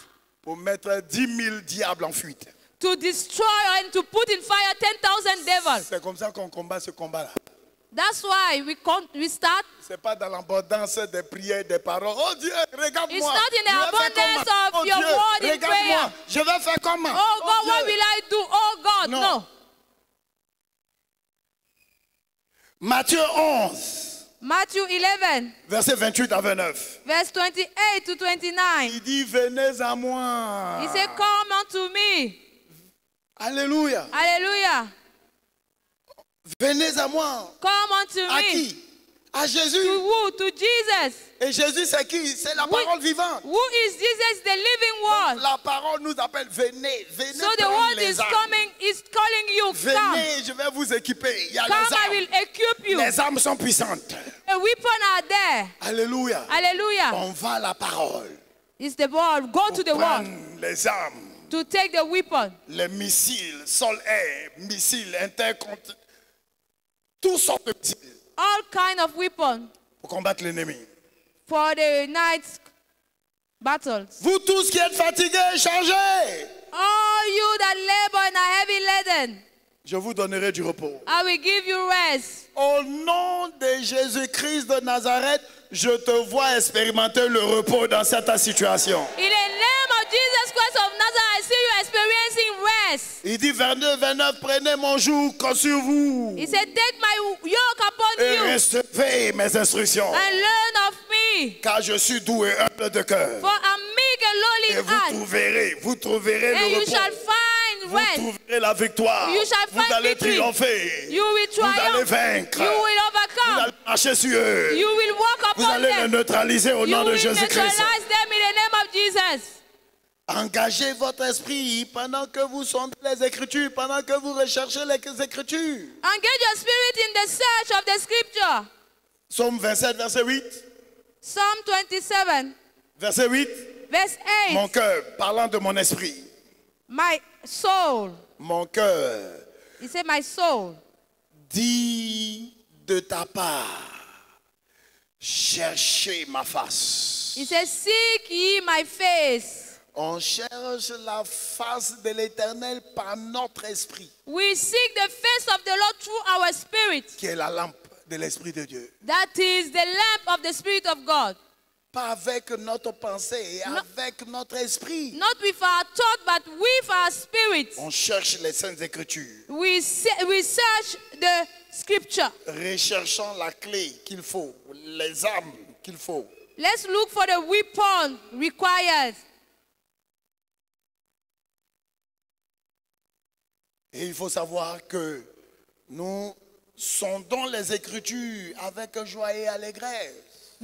pour mettre 10 000 diables en fuite. to destroy and to put in fire 10,000 devils. C'est comme ça qu'on combat ce combat-là. That's why we start. C'est pas dans l'abondance des prières, des paroles. Oh Dieu, regarde-moi. It's not in the Je vais faire abundance comment? of your Dieu, word in regarde-moi. prayer. Je vais faire comment? Oh God, what Dieu. will I do? Oh God, Non. no. Matthieu 11, Matthew 11, verset 28 à 29. verse 28 to 29. Il dit, venez à moi. He said, come unto me. Alléluia. Hallelujah. Venez à moi. Come unto À me. qui? À Jésus. To who? To Jesus. Et Jésus, c'est qui? C'est la parole vivante. Who is Jesus? The living word. La parole nous appelle, venez, venez So the prendre word les is armes. coming, is calling you. Come. Venez, je vais vous équiper. Il y a Come, les I armes. will equip you. Les armes sont puissantes. The weapon are there. Alléluia. Hallelujah. On va à la parole. It's the word. Go to the Pour word prendre les armes, to take the weapon. les missiles, sol-air, missiles, intercontinentaux, toutes sortes de missiles All kind of weapon pour combattre l'ennemi. for the night battles. Vous tous qui êtes fatigués, changez. All you that labor and are heavy laden, Je vous donnerai du repos. I will give you rest. Au nom de Jésus-Christ de Nazareth, je te vois expérimenter le repos dans cette situation. In the name of Jesus Christ of Nazareth, I see you experiencing rest. Il dit 22, 29, prenez mon joug sur vous He said, take my yoke upon et you recevez mes instructions, and learn of me. car je suis doux et humble de cœur. For I'm meek and Et lowly in heart, vous trouverez and le you repos. shall find Vous rest. trouverez la victoire. You shall Vous find allez victory. triompher. You will Vous allez triumph. vaincre. You will Vous overcome. allez marcher sur eux. You will walk Vous upon allez les them. neutraliser au You nom de will Jésus-Christ. neutralize them in the name of Jesus. Engagez votre esprit pendant que vous sondez les Écritures, pendant que vous recherchez les Écritures. Engage your spirit in the search of the scripture. Psaume 27, verset 8. Psalm 27, Verset 8. verse 8. Mon cœur, parlant de mon esprit. My soul. Mon cœur He said, my soul. dit de ta part, cherchez ma face. He said, seek ye my face. On cherche la face de l'Éternel par notre esprit, We seek the face of the Lord through our spirit. qui est la lampe de l'Esprit de Dieu. That is the lamp of the Spirit of God. Pas avec notre pensée, No. avec notre esprit. Not with our thought, but with our spirit. On cherche les Saintes Écritures. We search the scripture. Recherchons la clé qu'il faut, les armes qu'il faut. Let's look for the weapon required. Et il faut savoir que nous sondons les Écritures avec joie et allégresse.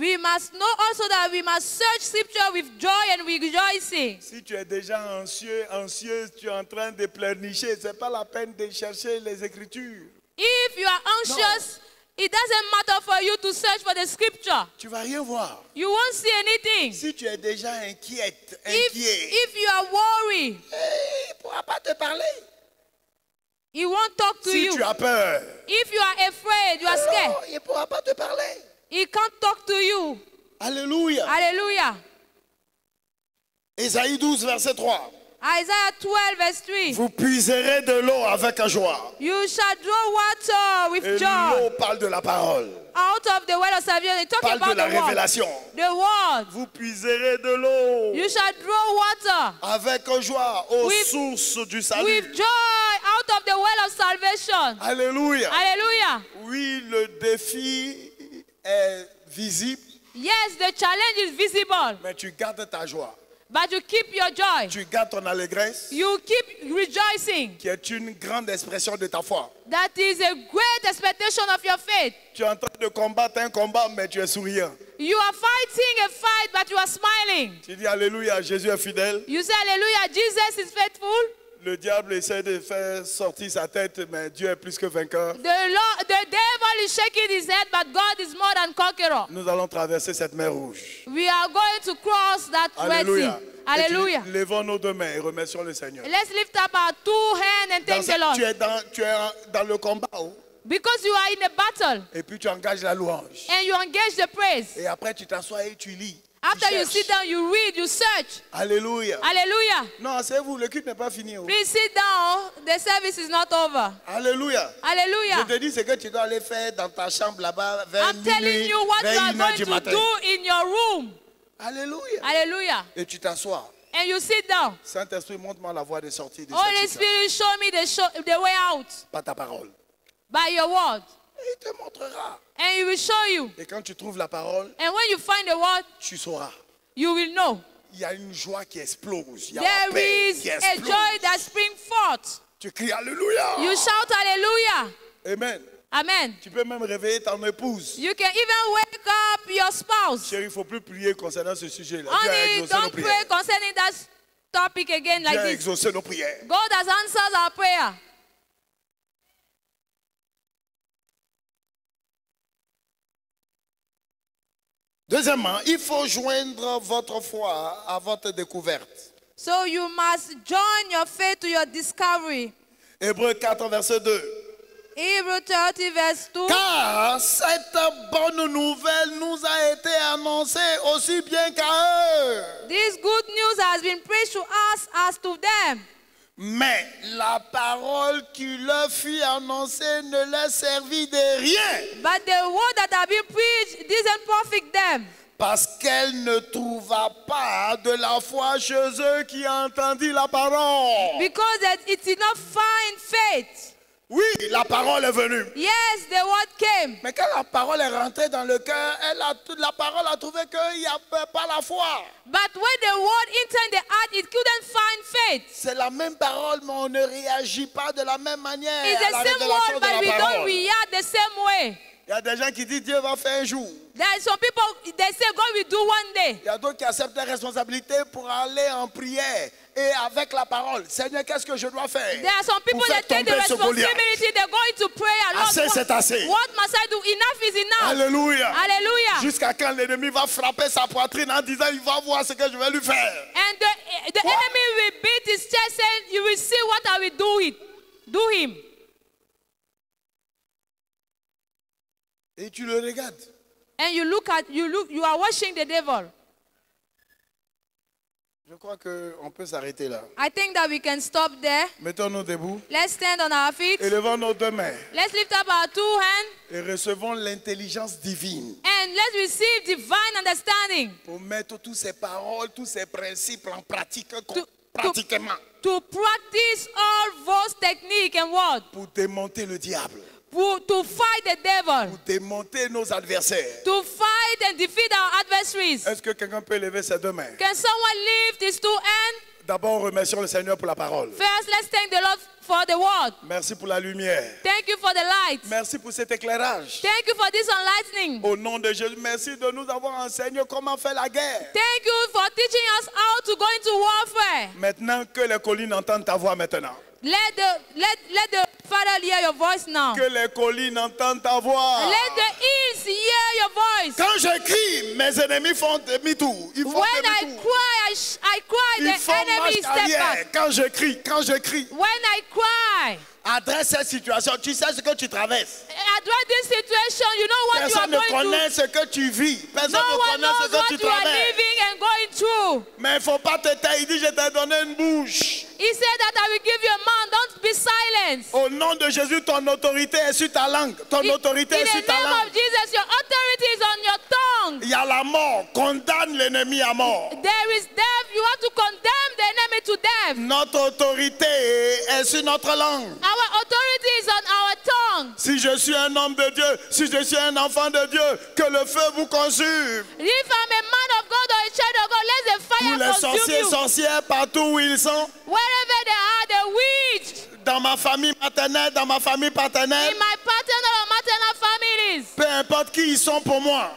We must know also that we must search scripture with joy and rejoicing. Si tu es déjà anxieuse, tu es en train de pleurnicher, ce n'est pas la peine de chercher les Écritures. If you are anxious, it doesn't matter for you to search for the scripture. Tu ne vas rien voir. You won't see anything. Si tu es déjà inquiète, If you are worried, il ne pourra pas te parler. he won't talk to Si you. tu as peur, If you are afraid, you are scared, alors, il ne pourra pas te parler. he can't talk to you. Alléluia. Hallelujah. Ésaïe 12, verset 3. Isaiah 12 verse 3. Vous puiserez de l'eau avec joie. You shall draw water with Et joy l'eau parle de la parole, out of the well of salvation. Talk parle de about la the word. révélation. The word. Vous puiserez de l'eau You shall draw water avec joie aux With- sources du salut. with joy out of the well of salvation. Alléluia. Hallelujah. Oui, le défi est visible, Yes, the challenge is visible, mais tu gardes ta joie. but you keep your joy. Tu gardes ton allégresse, You keep rejoicing. qui est une grande expression de ta foi. That is a great expectation of your faith. Tu es en train de combattre un combat, mais tu es souriant. You are fighting a fight, but you are smiling. Tu dis Alléluia, Jésus est fidèle. You say, Hallelujah, Jesus is faithful. Le diable essaie de faire sortir sa tête, mais Dieu est plus que vainqueur. The devil is shaking his head, but God is more than conqueror. Nous allons traverser cette mer rouge. We are going to cross that Red Sea. Alléluia. Hallelujah. Et puis, levons nos deux mains et remercions le Seigneur. Let's lift up our two hands and thank the Lord. Tu es dans le combat, oh, Because you are in a battle et puis tu engages la louange. and you engage the praise. Et après, tu t'assois et tu lis. After tu you cherches. sit down, you read, you search. Alléluia. Hallelujah. Non, c'est vous, le culte n'est pas fini. Oh. Please sit down. The service is not over. Alléluia. Je Hallelujah. te dis ce que tu dois aller faire dans ta chambre là-bas vers I'm telling minuit, you what you vers are 1 heure going du to matin. do in your room. Alléluia. Hallelujah. Et tu t'assois. And you sit down. Saint-Esprit, montre-moi la voie de sortie de Holy cette situation. Spirit, show me the way out Par ta parole. by your word. Et il te montrera. And he will show you. Et quand tu trouves la parole, And when you find the word, tu sauras. you will know. Il y a une joie qui explose. Il y a la There paix is qui a explose. joy that springs forth. Tu cries Alléluia. You shout hallelujah. Amen. Amen. Tu peux même réveiller ton épouse. You can even wake up your spouse. Chérie, il ne faut plus prier concernant ce sujet-là. Dieu a Only exaucé nos don't pray prières. concerning that topic again Dieu like a this. exaucé nos prières. God has answered our prayer. Deuxièmement, il faut joindre votre foi à votre découverte. So you must join your faith to your discovery. Hébreux 4, verset 2. Hebrews 30 verse 2. Car cette bonne nouvelle nous a été annoncée aussi bien qu'à eux. This good news has been preached to us as to them. Mais la parole qui leur fut annoncée ne leur servit de rien. But the word that has been preached didn't profit them. Parce qu'elle ne trouva pas de la foi chez eux qui entendit la parole. Because that it did not find faith. Oui, la parole est venue. Yes, the word came. Mais quand la parole est rentrée dans le cœur, la parole a trouvé qu'il n'y avait pas la foi. But when the word entered the heart, it couldn't find faith. C'est la même parole, mais on ne réagit pas de la même manière It's à la the same révélation word, de but la we don't parole. react the same way. Il y a des gens qui disent Dieu va faire un jour. There are some people, they say God will do one day. Il y a d'autres qui acceptent des responsabilités pour aller en prière et avec la parole. Seigneur, qu'est-ce que je dois faire There are some people pour faire that take the tomber ce Goliath? responsibility. They're going to pray a lot. Assez, c'est assez. What must I do? Enough is enough. Alléluia. Hallelujah. Jusqu'à quand l'ennemi va frapper sa poitrine en disant il va voir ce que je vais lui faire. And the enemy will beat his chest and you will see what I will do him. Et tu le regardes. And you are watching the devil. Je crois qu'on peut s'arrêter là. I think that we can stop there. Mettons-nous debout. Let's stand on our feet. Élevons nos deux mains Let's lift up our two hands et recevons l'intelligence divine and let's receive divine understanding pour mettre toutes ces paroles, tous ces principes en pratique To- pratiquement to practice all those techniques and words pour démonter le diable, to fight the devil, pour démonter nos adversaires, to fight fight and defeat our adversaries. Est-ce que quelqu'un peut lever ses deux mains? Can someone lift his 2 hands? D'abord, remercions le Seigneur pour la parole. First, let's thank the Lord for the word. Merci pour la lumière. Thank you for the light. Merci pour cet éclairage. Thank you for this enlightening. Au nom de Jésus, merci de nous avoir enseigné comment faire la guerre. Thank you for teaching us how to go into warfare. Maintenant que les collines entendent ta voix maintenant. Let the Father hear your voice now. Que les collines entendent ta voix. Let the hills hear your voice. Quand je crie, mes ennemis font demi-tour. Ils font When I demi-tour. cry, I cry, Ils the font enemy marche step arrière. back. Quand je crie. When I cry, Adresse cette situation. Tu sais ce que tu traverses. address this situation, you know what Personne you ne are going connaît ce que tu vis. Personne through. No ne one connaît ce knows que what tu you are traverses. living and going through. Mais il ne faut pas te taire. Il dit, je t'ai donné une bouche. He said that I will give you a mouth. Don't be silent. Au nom de Jésus, ton autorité est sur ta langue. Ton autorité In est sur the ta name langue. of Jesus, your authority is on your tongue. Il y a la mort. Condamne l'ennemi à mort. There is death. You have to condemn the enemy to death. Notre autorité est sur notre langue. Our authority is on our tongue. Si je suis un homme de Dieu, si je suis un enfant de Dieu, que le feu vous consume. If I'm a man of God or a child of God, let the Tous fire les consume sorciers, you. sorcières, partout où ils sont, Wherever they are, the witch. dans ma famille maternelle, dans ma famille paternelle, In my paternal or maternal families. peu importe qui ils sont pour moi.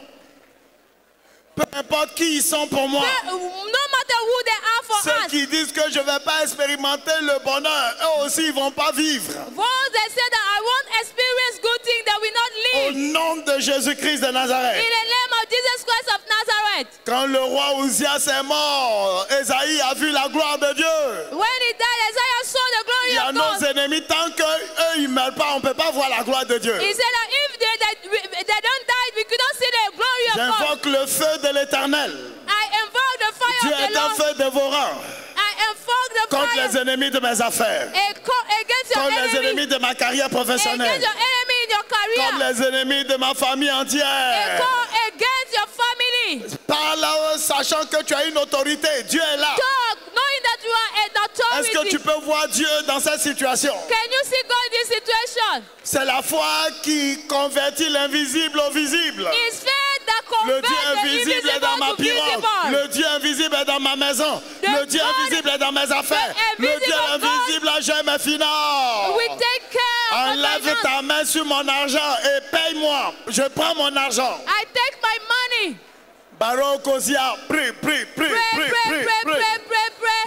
Peu importe qui ils sont pour moi. No matter who they are for Ceux us. qui disent que je ne vais pas expérimenter le bonheur, eux aussi, ils ne vont pas vivre. Those that say that I won't experience good things, that will not Au live. nom de Jésus-Christ de In Nazareth. the name of Jesus Christ of Nazareth. Quand le roi Ouzias est mort, Esaïe a vu la gloire de Dieu. When he died, Isaiah saw the Il y a glory nos of God. ennemis, tant qu'eux, ils ne meurent pas, on ne peut pas voir la gloire de Dieu. He said that if they don't die, we could not see the glory of God. J'invoque le feu de l'Éternel. I invoke the fire Dieu of the est un Lord. feu dévorant I invoke the contre fire les ennemis de mes affaires, against your contre les enemy. ennemis de ma carrière Against professionnelle, your enemy in your contre career. les ennemis de ma famille entière. Against your family. Parle sachant que tu as une autorité. Dieu est là. Talk, knowing that you are an Est-ce que authority. tu peux voir Dieu dans cette situation? Can you see God in this situation? C'est la foi qui convertit l'invisible au visible. It's faith that Le converts Dieu the invisible est dans ma invisible to pirogue. visible. Le Dieu invisible est dans ma maison. The Le Dieu God- invisible est dans mes affaires. the Le Dieu invisible God- invisible gère mes finances. We take care of Enlève my finance. ta main sur mon argent et paye-moi. Je prends mon argent. I take my money. Baroque Ozia, prie. Pray, pray, pray, pray.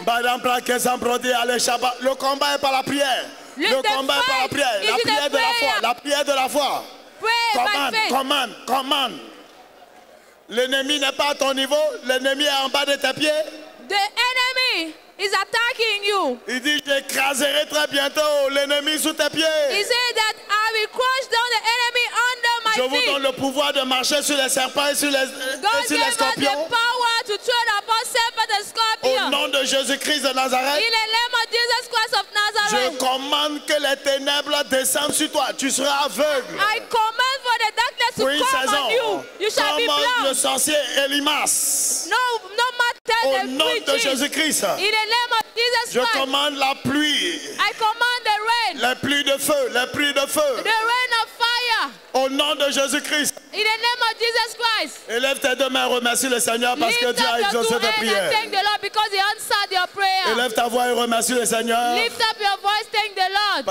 Madame Plaquet Sambrodi, allez Shabbat. Le combat est par la prière. Le The combat est par la fight prière. is La in the prière de la foi. prayer. La prière de la foi. Pray by faith. Commande. L'ennemi n'est pas à ton niveau. L'ennemi est en bas de tes pieds. The enemy is attacking you. Il dit, j'écraserai très bientôt l'ennemi sous tes He pieds. said that I will crush down the enemy under Je my vous donne feet. le pouvoir de marcher sur les serpents et sur les God sur gave les us the scorpions. power to tread upon serpent and Au scorpion. nom de Jésus-Christ de In Nazareth, the name of Jesus Christ of je Nazareth. commande que les ténèbres descendent sur toi. Tu seras aveugle. I command for the darkness Pour une to come saison, on you. You shall be comme le blind. sorcier Elimas. No Au matter nom the de preaching. Jésus-Christ, In the name of Jesus je Christ. commande la pluie, I command the rain. les pluies de feu, les pluies de feu. The rain of fire. Au nom de Jésus-Christ, In the name of Jesus Christ. élève tes deux mains, remercie le Seigneur parce que Lift Dieu a up your exaucé two tes hands and prières. thank the Lord because He answered your prayer. Élève ta voix et remercie le Seigneur. Lift up your voice, thank the Lord.